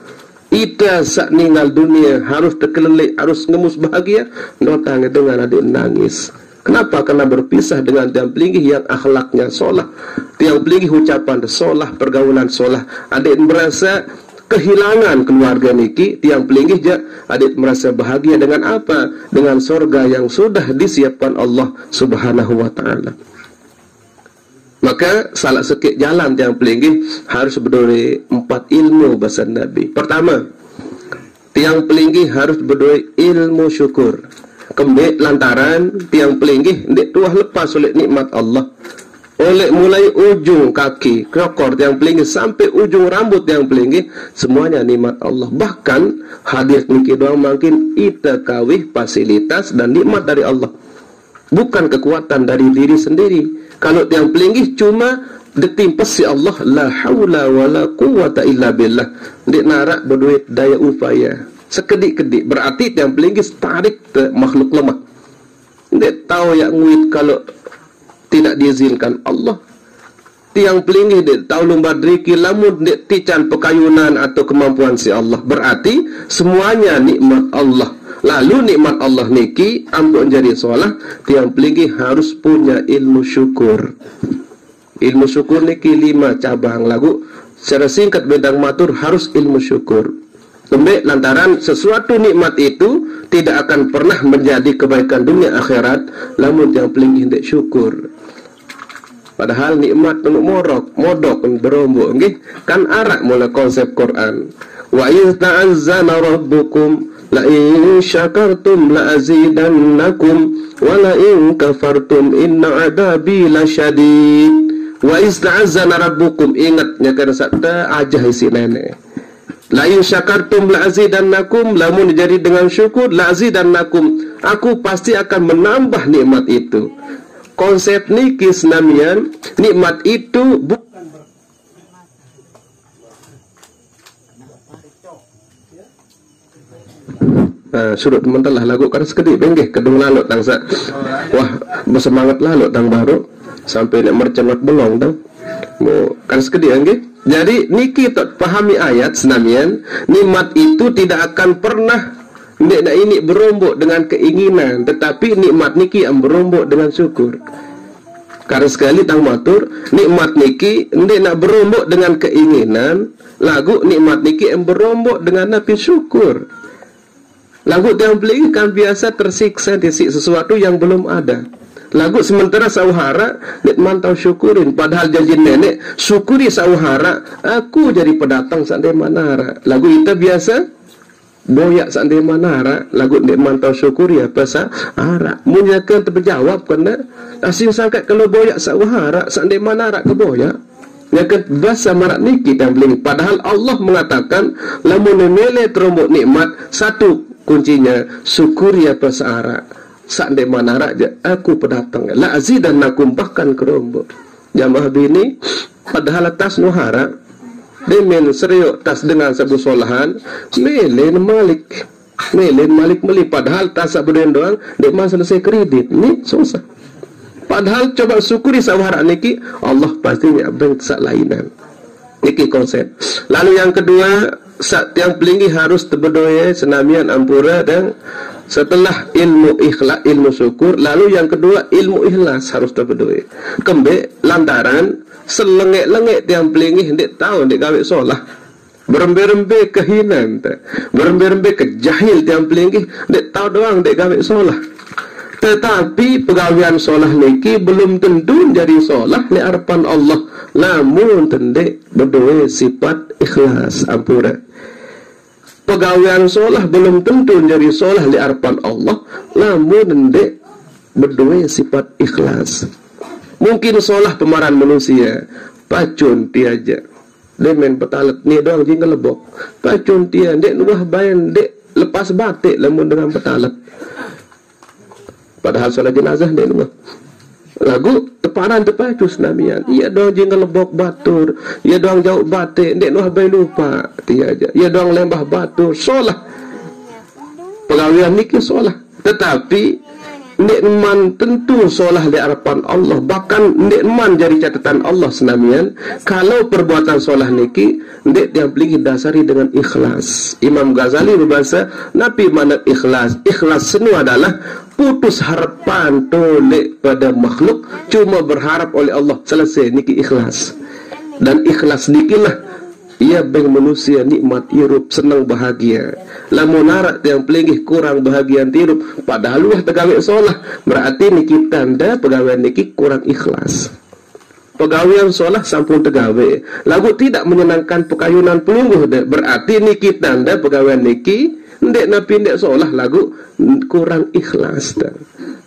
Ida saat meninggal dunia harus terkelilik, harus ngemus bahagia, notang dengan adik nangis. Kenapa? Karena berpisah dengan tiang pelinggih yang akhlaknya solah, tiang pelinggih ucapan solah, pergaulan solah. Adik merasa kehilangan keluarga niki, tiang pelinggih je, adik merasa bahagia dengan apa? Dengan sorga yang sudah disiapkan Allah Subhanahu wa Ta'ala. Maka salah sekit jalan yang pelinggih harus berdiri 4 ilmu bahasa Nabi. Pertama, tiang pelinggih harus berdiri ilmu syukur. Kembali lantaran tiang pelinggih ndik tuah lepas oleh nikmat Allah. Oleh mulai ujung kaki, krokor tiang pelinggih sampai ujung rambut tiang pelinggih semuanya nikmat Allah. Bahkan hadir niki doang makin ita kawih fasilitas dan nikmat dari Allah. Bukan kekuatan dari diri sendiri. Kalau yang pelinggih cuma ditimpes si Allah la haula wala quwata illa billah. Ndik narak berduit daya upaya. Sekedik-kedik berarti yang pelinggih tarik ke makhluk lemah. Ndik tahu yang nguit kalau tidak diizinkan Allah. Tiang pelinggih ndik tahu lumba driki lamun ndik tican pekayunan atau kemampuan si Allah. Berarti semuanya nikmat Allah. Lalu nikmat Allah niki ampun jadi solah tiang pelinggih harus punya ilmu syukur. Ilmu syukur niki 5 cabang lagu secara singkat bedang matur harus ilmu syukur. Lembek lantaran sesuatu nikmat itu tidak akan pernah menjadi kebaikan dunia akhirat lamun tiang pelinggih ndak syukur. Padahal nikmat untuk modok berombok nggih kan arak mula konsep Quran. Wa iz ta'azzana rabbukum la in syakartum la azidannakum wa la in kafartum inna adabi lasyadid. Wa iz ta'azzana rabbukum ingatnya kan sabda ajah isi nenek. La in syakartum la azidannakum lamun jadi dengan syukur la azidannakum aku pasti akan menambah nikmat itu. Konsep niki senamian nikmat itu bukan surut teman-teman lagu karena sekedip benggih kedung lalu tangsa wah bersemangat lalu tang baru sampai nak mercemat belong tang mau kan sekedip benggih jadi niki tot pahami ayat senamian nikmat itu tidak akan pernah ndak ini berombok dengan keinginan tetapi nikmat niki yang berombok dengan syukur. Karena sekali tang matur nikmat niki ndak nak berombok dengan keinginan lagu nikmat niki yang berombok dengan napi syukur. Lagu yang beli kan biasa tersiksa disik sesuatu yang belum ada. Lagu sementara sauhara nek mantau syukurin padahal janji nenek syukuri sauhara aku jadi pendatang sampai manara. Lagu itu biasa boyak sandai manara lagu ndek mantau syukuri apa sa ara munyakan terjawab kena asing sangkat kalau boyak sa wahara sandai manara ke boyak nyakan bahasa marak niki dan beling padahal Allah mengatakan lamun mele terombok nikmat satu kuncinya syukuri apa sa ara sandai manara je aku pedatang la azidannakum bahkan kerombok jamaah bini padahal atas nuhara demen seriuk tas dengan sabu solahan melen malik meli padahal tas sabuden doang dek mas selesai kredit ni susah padahal coba syukuri sawara niki Allah pasti abang sak lainan niki konsep. Lalu yang kedua yang pelinggi harus terbedoya senamian ampura dan setelah ilmu ikhlas ilmu syukur lalu yang kedua ilmu ikhlas harus terbedoya kembe lantaran selengek-lengek tiang pelingih hendak tahu hendak gawe solah berembe-rembe kehinan berembe-rembe kejahil tiang pelingih hendak tahu doang hendak gawe solah tetapi pegawaian solah niki belum tentu jadi solah li harapan Allah namun tendek berdoa sifat ikhlas ampura pegawaian solah belum tentu jadi solah li harapan Allah namun tendek berdoa sifat ikhlas. Mungkin solah pemarahan manusia pacun tiaja demen petalet ni doang jinggal lebok pacun tia dek nuah bayan dek lepas batik lamun dengan petalet padahal solat jenazah dek nuah lagu teparan terpacus namian iya doang jinggal lebok batur iya doang jauh batik dek nuah bayan lupa tiaja iya doang lembah batur solah pegawaian niki solah tetapi nikman tentu solah di harapan Allah bahkan nikman jadi catatan Allah senamian kalau perbuatan solah niki ndek yang pelih dasari dengan ikhlas. Imam Ghazali berbahasa napi mana ikhlas senu adalah putus harapan tolek pada makhluk cuma berharap oleh Allah selesai niki ikhlas dan ikhlas nikilah ia beng manusia nikmat hirup senang bahagia lamun narak yang pelingih kurang bahagia hirup padahal luah tegawe solah berarti niki tanda pegawai niki kurang ikhlas pegawaian solah sampun tegawe lagu tidak menyenangkan pekayunan pelungguh berarti niki tanda pegawai niki ndek napi ndek solah lagu kurang ikhlas dan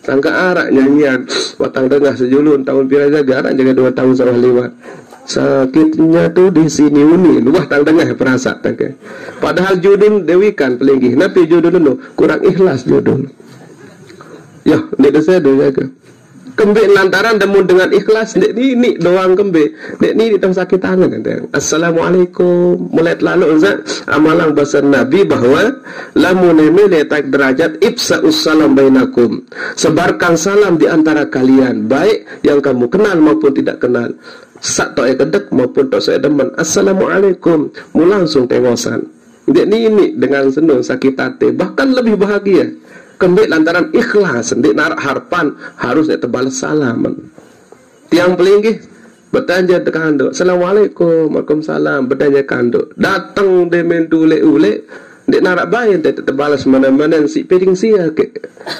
sangka arak nyanyian watang tengah sejulun tahun pira jaga arak jaga 2 tahun sawah lewat sakitnya tuh di sini uni luah tang tengah perasa tangke padahal judul dewikan pelinggih napi judul nu kurang ikhlas judul ya ndek desa do jaga kembe lantaran demun dengan ikhlas ndek ni doang kembe ndek ni tang sakit tangan ndek assalamualaikum mulai lalu uzat amalan bahasa nabi bahwa lamun mele tak derajat ifsa'us salam bainakum sebarkan salam di antara kalian baik yang kamu kenal maupun tidak kenal sak tok kedek maupun tok saya demen assalamualaikum mu langsung tengosan ndek ni dengan senang sakit hati bahkan lebih bahagia kembali lantaran ikhlas ndek narak harapan harus terbalas salaman tiang pelinggih bertanya tekan dok assalamualaikum waalaikumsalam bertanya kanduk datang demen ule ndek narak bayin terbalas mana-mana si piring sia ke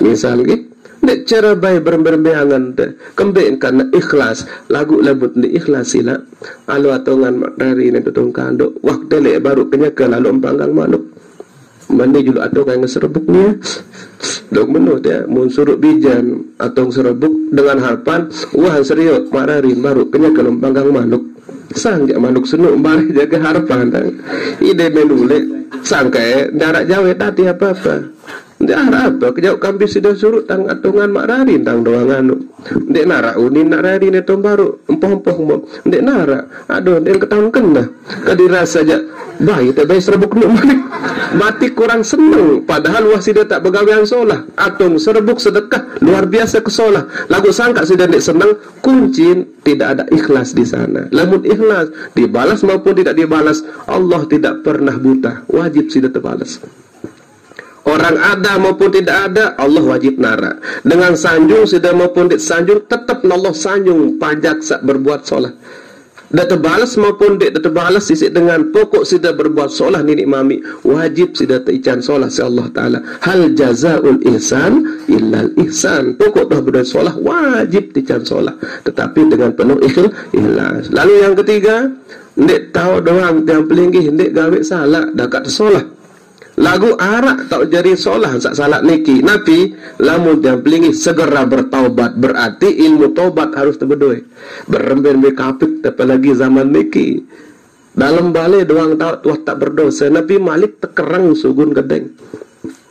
misal gitu nek cara baik berembeangan kembali karena ikhlas lagu labut ni ikhlas sila alu atongan dari ni tutong kando waktu le baru kenyaka lalu empanggang manuk mandi julu atongan ngeserebuknya dok menut ya mun suruk bijan atong serebuk dengan harapan wah serius mararin baru kenyaka empanggang manuk sangjak manuk senu mari jaga harapan ide menule sangka darat jawa tadi apa-apa ndek apa kejauh kampis sudah surut tang atungan mak rarin tang doang anu ndek nara unin nak rarin itu baru empoh-empoh mo ndek nara aduh ndek ketahun kena kadirasa saja bayi teh bayi serebuk nu mati kurang seneng padahal wah sudah tak begawean solah atung serebuk sedekah luar biasa ke solah lagu sangka sudah ndek seneng kuncin tidak ada ikhlas di sana lamun ikhlas dibalas maupun tidak dibalas Allah tidak pernah buta wajib sudah terbalas. Orang ada maupun tidak ada Allah wajib nara dengan sanjung sudah maupun tidak sanjung tetap Allah sanjung pajak sak berbuat solah dah terbalas maupun tidak terbalas sisi dengan pokok sudah berbuat solah ni mami wajib sudah terican solah si Allah Ta'ala hal jazaul ihsan illal ihsan pokok dah berbuat solah wajib terican solah tetapi dengan penuh ikhlas. Lalu yang ketiga ndek tahu doang yang pelinggih ndek gawe salah dah kat solah lagu arak tak jadi solah sak salat niki Nabi lamun yang pelingi segera bertaubat, berarti ilmu taubat harus terbedoi beremben kapit apalagi zaman niki dalam balik doang tak berdosa. Nabi Malik tekerang sugun gedeng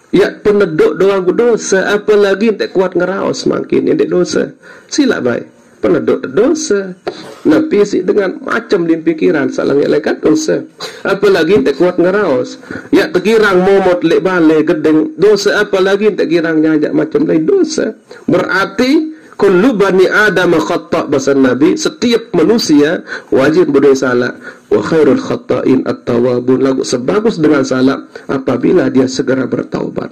ya penduduk doang dosa, apalagi tak kuat ngeraos makin ini dosa sila baik penduduk dosa. Nabi si dengan macam di pikiran salah ngelekat dosa, apalagi tak kuat ngeraos ya terkirang momot lek bale gedeng dosa, apalagi tak kirang nyajak macam lain dosa. Berarti kullu bani adam khata' bahasa Nabi, setiap manusia wajib berdosa salah. Wa khairul khata'in at-tawwabun, lagu sebagus dengan salah apabila dia segera bertaubat.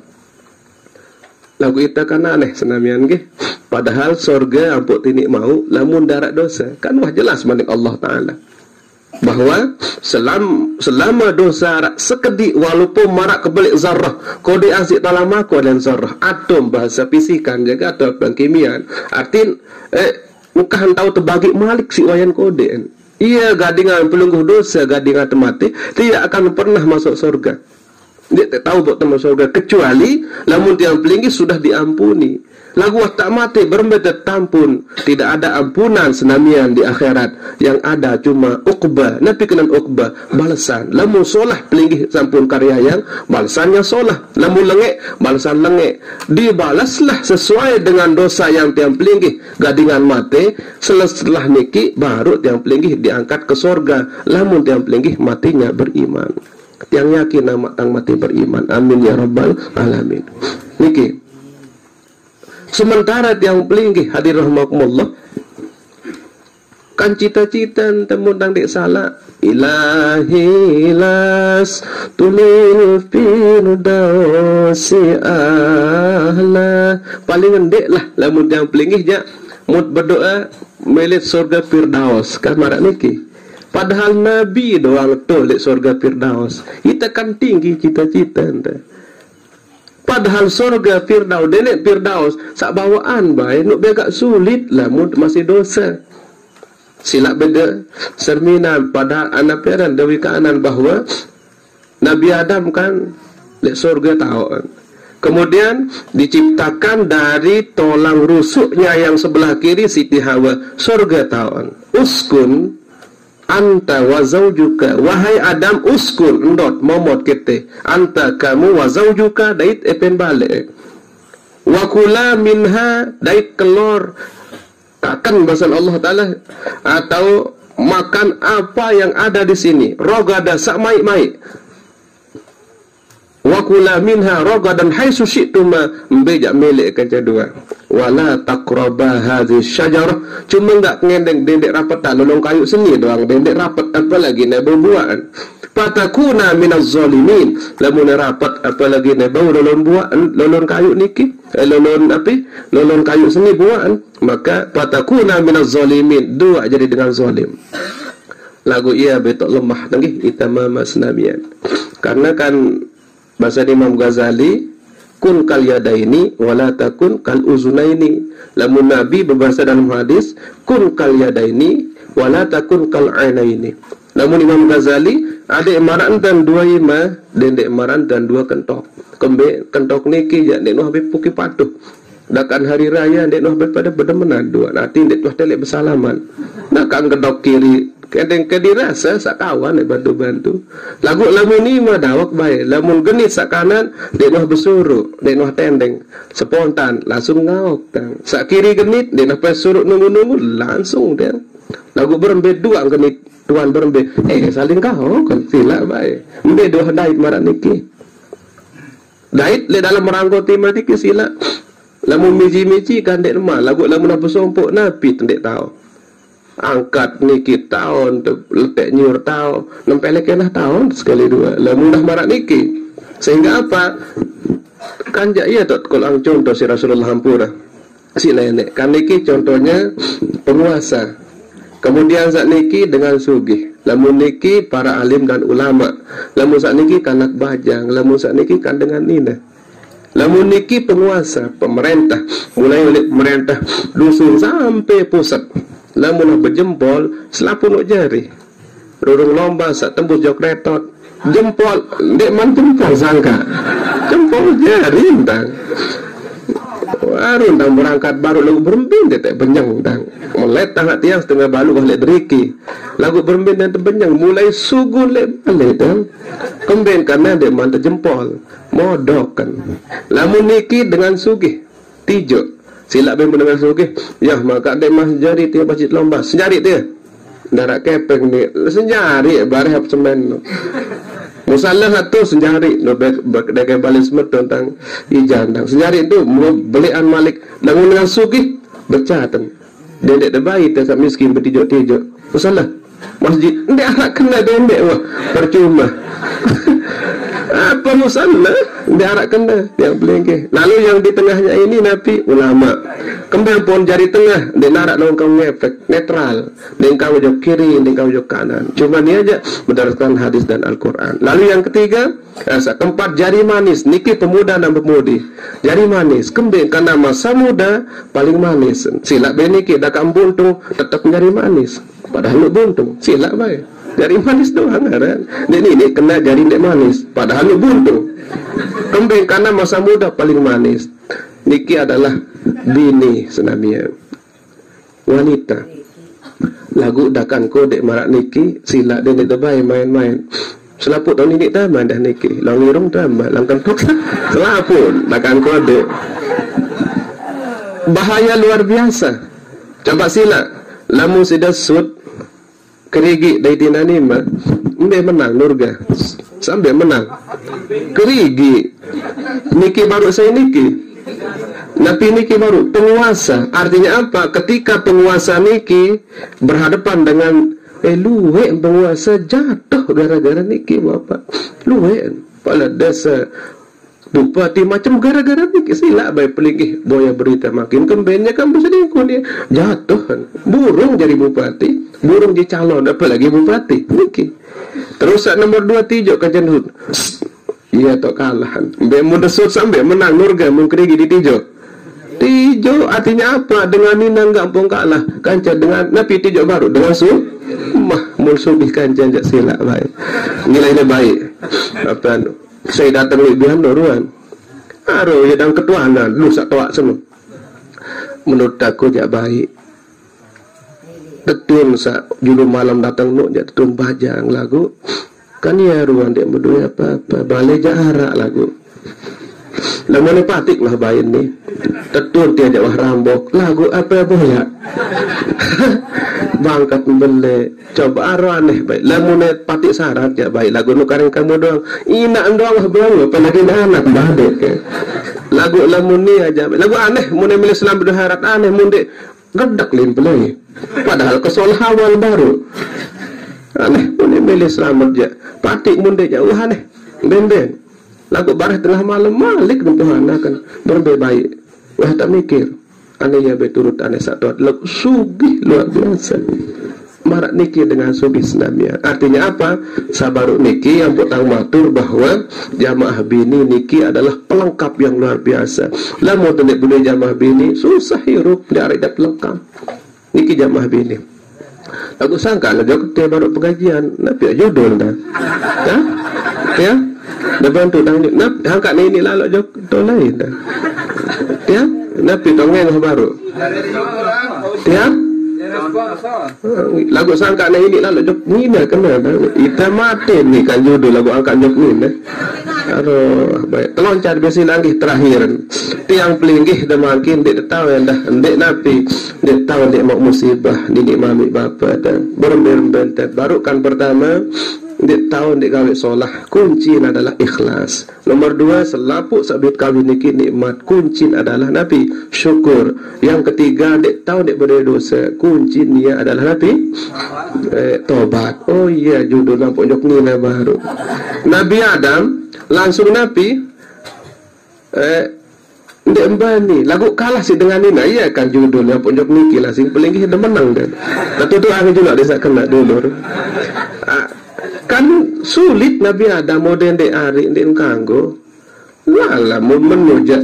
Lagu kita kan aneh senamian ke, padahal surga ampuk tinik mau lamun darat dosa kan wah jelas manik Allah Ta'ala bahwa selama dosa sekedik walaupun marak kebelik zarrah kode asik dalam aku dan zarrah atom bahasa fisikan jaga atau kimia artin mukahan tahu terbagi malik si wayan kode iya gadingan pelungguh dosa gadingan temati tidak akan pernah masuk surga. Dia tak tahu buat teman surga kecuali lamun tiang pelinggi sudah diampuni. Lagu tak mati bermeda tampun, tidak ada ampunan senamian di akhirat. Yang ada cuma uqbah. Nabi kenan uqbah balasan. Lamun solah pelinggi sampun karya yang balasannya solah. Lamun lengek balasan lengek. Dibalaslah sesuai dengan dosa yang tiang pelinggi gadingan mati. Setelah niki baru tiang pelinggi diangkat ke surga. Lamun tiang pelinggi matinya beriman. Yang yakin nama tang mati beriman. Amin ya rabbal alamin. Niki sementara yang pelinggi hadir rahmakumullah kan cita-cita temun tang dek salah ilahi las tulil firdausi ahla paling endek lah lamun yang pelinggi ja mut berdoa milik surga firdaus kan marak niki. Padahal Nabi doang tolek surga Firdaus. Kita kan tinggi cita-cita ente. Padahal surga Firdaus, denek Firdaus, sak bawaan baik, nuk begak sulit lah, masih dosa. Silap beda serminan pada anak peran Dewi Kanan bahwa Nabi Adam kan lek surga tahu. Kemudian diciptakan dari tulang rusuknya yang sebelah kiri Siti Hawa. Surga tahu. Uskun anta wa zawjuka, wahai Adam uskun endot momot kete anta kamu wa zawjuka dait epen balik wa kula minha dait kelor akan bahasa Allah Ta'ala atau makan apa yang ada di sini rogada sak maik-maik wa kula minha rogadan haitsu syi'tuma mbejak milik kaca dua wala taqraba hadhihi syajarah cuma enggak ngendeng dendek rapat tak lolong kayu seni doang dendek rapat apalagi nak berbuat fatakuna minaz zalimin lamun rapat apalagi nak bau lolong buat lolong kayu niki lolong api lolong kayu seni buat maka fatakuna minaz zalimin dua jadi dengan zalim lagu ia betok lemah tangih itamama senamian karena kan bahasa Imam Ghazali kun kal yadaini wala takun kal uzunaini. Lamun Nabi berbahasa dalam hadis kun kal yadaini wala takun kal ainaini. Lamun Imam Ghazali ada emaran dan dua ima dan emaran dan dua kentok. Kembe kentok niki ya nek noh habis puki patuh. Dakan hari raya nek noh pada bedemenan dua. Nanti nek tuh telek bersalaman. Nak kang kedok kiri kadang kedirasa sak kawan bantu-bantu lagu lamun ni mah dawak bae lamun genit sak kanan dek noh besuruh dek noh tendeng spontan langsung ngaok tang sak kiri genit dek noh pesuruh nunggu-nunggu langsung dia lagu berembe dua genit tuan berembe saling kau kan sila bae embe dua dait marak niki dait le dalam merangkoti mati ke sila lamun miji-miji kan dek mah lagu lamun apa sompok napi tendek tahu angkat niki tahun letek nyur tahun nempelek kena tahun sekali dua lah mudah marak niki sehingga apa kanjak iya tot kalau contoh si Rasulullah Hampura si nenek kan niki contohnya penguasa kemudian saat niki dengan sugih lamun niki para alim dan ulama lamun saat niki kanak bajang lamun saat niki kan dengan nina lamun niki penguasa pemerintah mulai oleh pemerintah dusun sampai pusat lamun berjempol selapun jari rurung lomba sak tembus jok retot jempol dek man jempol sangka jempol jari tang baru tang berangkat baru lagu berembin dia tak benyang tang melet tangak tiang setengah balu balik deriki lagu berembin dan terbenyang mulai sugun lek balik tang kembeng karena dek man terjempol modok kan lamun niki dengan sugih tijo silap ben dengan sugih ya maka dek mas jari tiap pacit lomba senjari dia darat kepeng ni senjari bareh semen musalah satu senjari no dekat balis met tentang ijan tang senjari itu belian malik dangun dengan sugih bercatan dedek debai tak miskin bertijo-tijo musalah masjid ndek anak kena dendek wah percuma apa musalah ndek anak kena yang belengke lalu yang di tengahnya ini nabi ulama kembang pun jari tengah ndek narak lawan kau ngefek netral ndek kau jok kiri ndek kau jok kanan cuma ni aja berdasarkan hadis dan Al-Quran. Lalu yang ketiga keempat jari manis niki pemuda dan pemudi jari manis kembang karena masa muda paling manis silap beniki dah buntung tetap jari manis padahal lu buntung silap baik jari manis doang kan ini kena jari ndek manis padahal lu buntung kembang karena masa muda paling manis niki adalah bini senamia wanita lagu dakan kodek marak niki sila dia terbaik main-main selaput tahun ini taman dah niki langirung taman langkan tok selaput dakan kodek bahaya luar biasa coba sila lamu sudah sud kerigi dari dinanima mbe menang nurga sampai menang kerigi niki baru saya niki Nabi niki baru penguasa. Artinya apa? Ketika penguasa niki berhadapan dengan luwe penguasa jatuh gara-gara niki bapak. Luwe pada desa bupati macam gara-gara niki silap baik pelingih boya berita makin kembennya kan bisa dia jatuh kan. Burung jadi bupati, burung jadi calon apalagi bupati niki. Terus nomor 2 tijo kajian hud. Iya tok kalahan. Be mudesut sampai menang nurga mungkrigi di tijo. Tijo artinya apa? Dengan minang gampang kalah. Kanca dengan napi tijo baru dengan mah mulsubih kanca jak silap baik. Nilainya baik. Apa anu? Saya datang lebihan doruan. Aro ya dan ketuana lu sak toak semua. Menurut aku jak baik. Tetun sak julu malam datang nuk jak tetun bajang lagu. Kan ya ruang dia berdua apa-apa balai jarak lagu lamun patik lah bayin ni tetur dia jawah rambok lagu apa boleh bangkat bele coba aro aneh baik lamun patik syarat ya baik lagu nu kareng kamu doang ina doang lah bang apalagi anak badek lagu lamun ni aja lagu aneh mun milih Islam berharap aneh mun dek gedak limpelai padahal kesol awal baru aneh mun milih selamat je patik mun dek jauh aneh ben lagu barah tengah malam malik Tuhan akan berbaik wah tak mikir aneh ya beturut aneh satu lagu sugih luar biasa marak niki dengan sugih senamnya artinya apa sabaru niki yang potang matur bahwa jamaah bini niki adalah pelengkap yang luar biasa lamun tenek boleh jamaah bini susah hirup dari dak pelengkap niki jamaah bini aku sangka lah jauh dia baru pengajian nabi judul dah ya dah bantu tanggung angkat ini lalu jauh tu lain dah ya nabi tongeng baru ya lagu sangka ini lalu jauh ni dah kena dah kita mati ni kan judul lagu angkat jauh ni dah aduh baik teloncar besi lagi terakhir tiang pelinggih dah makin dek tahu yang dah dek nabi dek tahu dek mau musibah didik mami bapa dan berembel baru kan pertama dek tahu dek gawe solah kunci adalah ikhlas nomor 2 selapuk sabit kawin niki nikmat kunci adalah nabi syukur yang ketiga dek tahu dek berdosa kunci dia adalah nabi tobat oh iya judul lampu jok nila baru Nabi Adam langsung nabi ndek mbani lagu kalah sih dengan ini iya kan judulnya pojok niki lah sing paling kita menang dan tapi tu angin juga desa kena dulur kan sulit Nabi Adam modern dek ari ndek kanggo lala menuja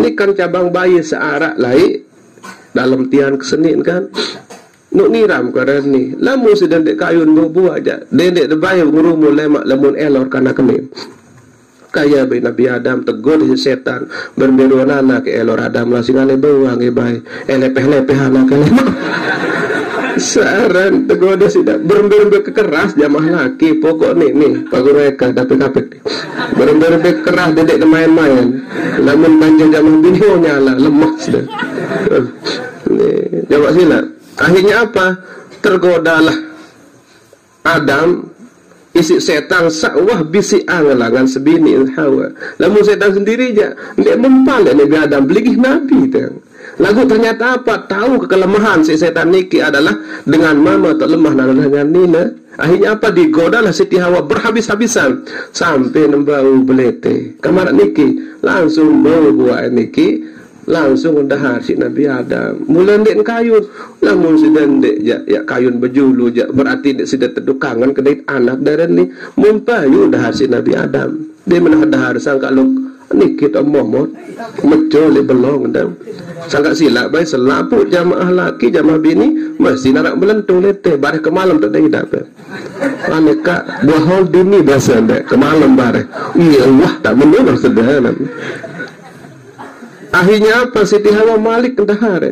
ini kan cabang bayi searak lai dalam tian kesenin kan Nuk niram karen ni. Lamun sedang dek kayun buah aja. Dendek debayau ngurumu lemak lamun elor kana kemim. Kaya bay Nabi Adam tegur si setan berberu anak ke elor Adam lah singane bawang ke bay lepeh anak ke lemak. Saran tegur dia tidak berberu kekeras jamaah laki pokok nih pagureka dapat kapek berberu keras dedek main-main lamun panjang jamaah bini nyala lemak sudah. Jawab sila. Akhirnya apa? Tergodalah Adam isi setan sakwah bisi angelangan sebini Hawa. Lamun setan sendiri aja dia mempalak Nabi Adam beligih Nabi tu. Lagu ternyata apa? Tahu kelemahan si setan niki adalah dengan mama tak lemah dengan nina. Akhirnya apa? Digodalah Siti Hawa berhabis-habisan sampai nembau belete. Kamar niki langsung bau buah niki langsung undahar si Nabi Adam. Mula ndek kayun, lamun sudah ndek ya kayun berjulu ya berarti ndek sudah tedukangan kedai anak dari ni mumpayu undahar si Nabi Adam. Dia menah dahar sangka luk ni kita momot meco le belong dan sangka silap baik selapu jamaah laki jamaah bini mesti narak belentung lete bareh ke malam tak ada dapat. Aneka dua hal dini biasa ndek ke malam bareh. Iya wah tak menurut sederhana. Akhirnya apa? Siti Hawa Malik kendahar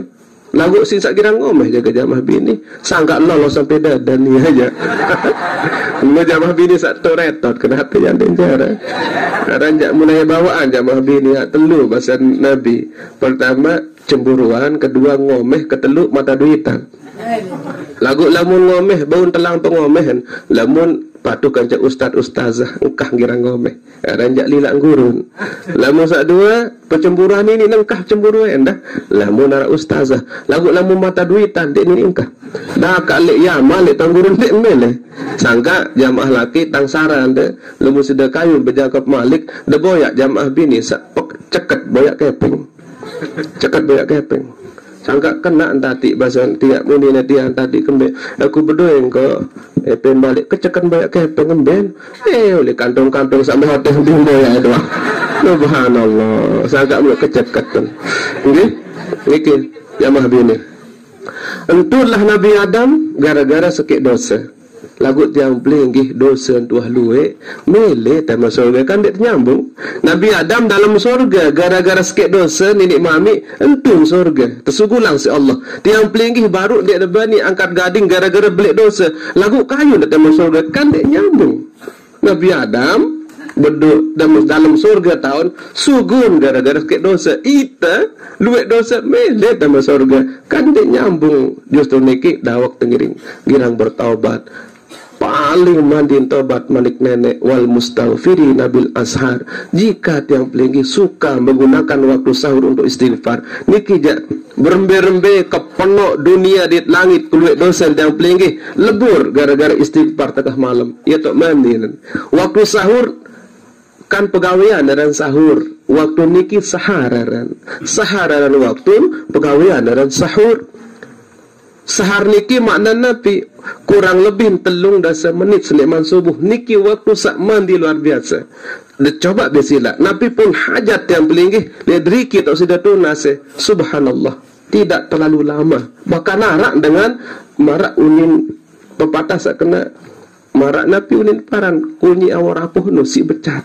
lagu sisa kira ngomeh jaga jamaah bini sangka lolos sampai dadan ni aja. Mau jamaah bini satu retot kena hati yang denjara. Ranjak mulai bawaan jamaah bini telu bahasa Nabi. Pertama cemburuan, kedua ngomeh, ketelu mata duitan. Lagu lamun ngomeh baun telang pengomehan, lamun patukan cak ustaz-ustazah engkah ngira ngomeh. Ranjak lilak gurun. Lamun sak dua percemburuan ini nengkah cemburuan dah. Lamun ara ustazah, lagu lamun mata duitan dek ni engkah. Dah kalik ya malik tanggurun dek mele. Sangka jamaah laki tang saran dek, lamun sudah kayu berjakap Malik, de boyak jamaah bini sak ceket boyak keping. Ceket boyak keping. Sangka kena tadi bahasa tiap muni nanti tadi kembe aku berdoa engkau pen balik kecekan banyak ke pengemben oleh kantong-kantong sama hotel bimbo ya doang. Subhanallah sangka mulai kecekan nggih niki jamaah bini entullah Nabi Adam gara-gara sekik dosa lagu tiang pelinggih dosa tuah luwe mele tema surga kan dia nyambung. Nabi Adam dalam surga gara-gara sikit dosa nenek mami entun surga tersugulang si Allah. Tiang pelinggih baru dia bani angkat gading gara-gara belik dosa lagu kayu dia tema surga kan dia nyambung. Nabi Adam berduk dalam surga tahun sugun gara-gara sikit dosa ita luwe dosa mele tema surga kan dia nyambung. Justru niki dawak tengiring girang bertaubat paling mandin tobat manik nenek wal mustaghfiri nabil ashar. Jika tiang pelinggi suka menggunakan waktu sahur untuk istighfar niki jak berembe-rembe kepenok dunia di langit keluar dosa tiang pelinggi lebur gara-gara istighfar tengah malam ya tok mandin waktu sahur kan pegawaian dan sahur waktu niki sahararan waktu pegawaian dan sahur. Sahar niki makna napi kurang lebih telung dasa menit seleman subuh niki waktu sak mandi luar biasa. Coba besila napi pun hajat yang pelinggih ledri kita sudah tunas subhanallah tidak terlalu lama bahkan narak dengan marak unin pepatah sak kena marak napi unin paran kunyi awarapuh nusi becat.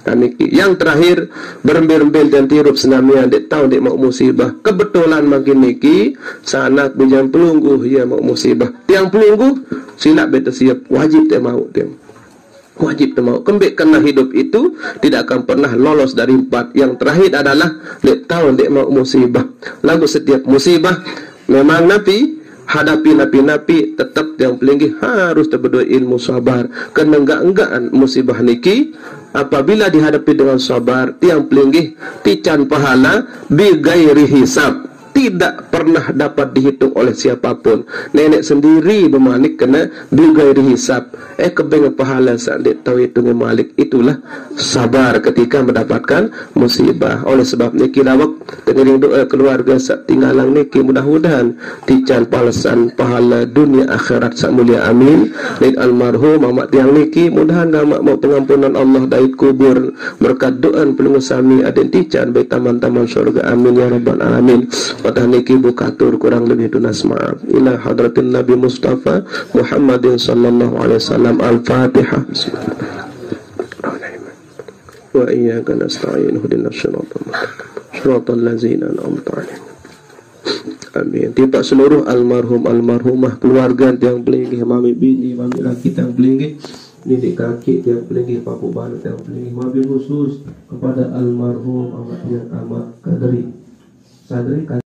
Niki yang terakhir berembel-embel dan tirup senamian dek tahu dek mau musibah kebetulan makin niki sanak bujang pelungguh ya mau musibah tiang pelungguh silap beta siap wajib dia mau kembek kena hidup itu tidak akan pernah lolos dari 4. Yang terakhir adalah dek tahu dek mau musibah lagu setiap musibah memang napi hadapi napi tetap yang pelinggih harus terberdoa ilmu sabar kena enggak-enggaan musibah niki apabila dihadapi dengan sabar tiang pelinggih tican pahala bi gairi hisab tidak pernah dapat dihitung oleh siapapun. Nenek sendiri bermanik kena bi gairi hisab kebeng pahala saat dia tahu hitungnya Malik itulah sabar ketika mendapatkan musibah. Oleh sebab niki lawak tengering doa keluarga sak tinggalang niki mudah-mudahan tican palesan pahala dunia akhirat sak mulia amin. Lid almarhum mamak tiang niki mudahan mak mau pengampunan Allah dari kubur berkat doa pelungu sami aden tican baik taman-taman surga amin ya rabbal alamin. Pada niki bukatur kurang lebih tunas maaf. Ila hadratin Nabi Mustafa Muhammadin sallallahu alaihi wasallam. Al-Fatihah. Wa iyyaka nasta'in ihdinas siratal ladzina an'amta 'alaihim. Amin. Tiba seluruh almarhum almarhumah keluarga yang belinggih, mami bini, mami laki yang belinggih, didik kaki yang belinggih, papu balut yang belinggih, mami khusus kepada almarhum Ahmad Kadri Sadri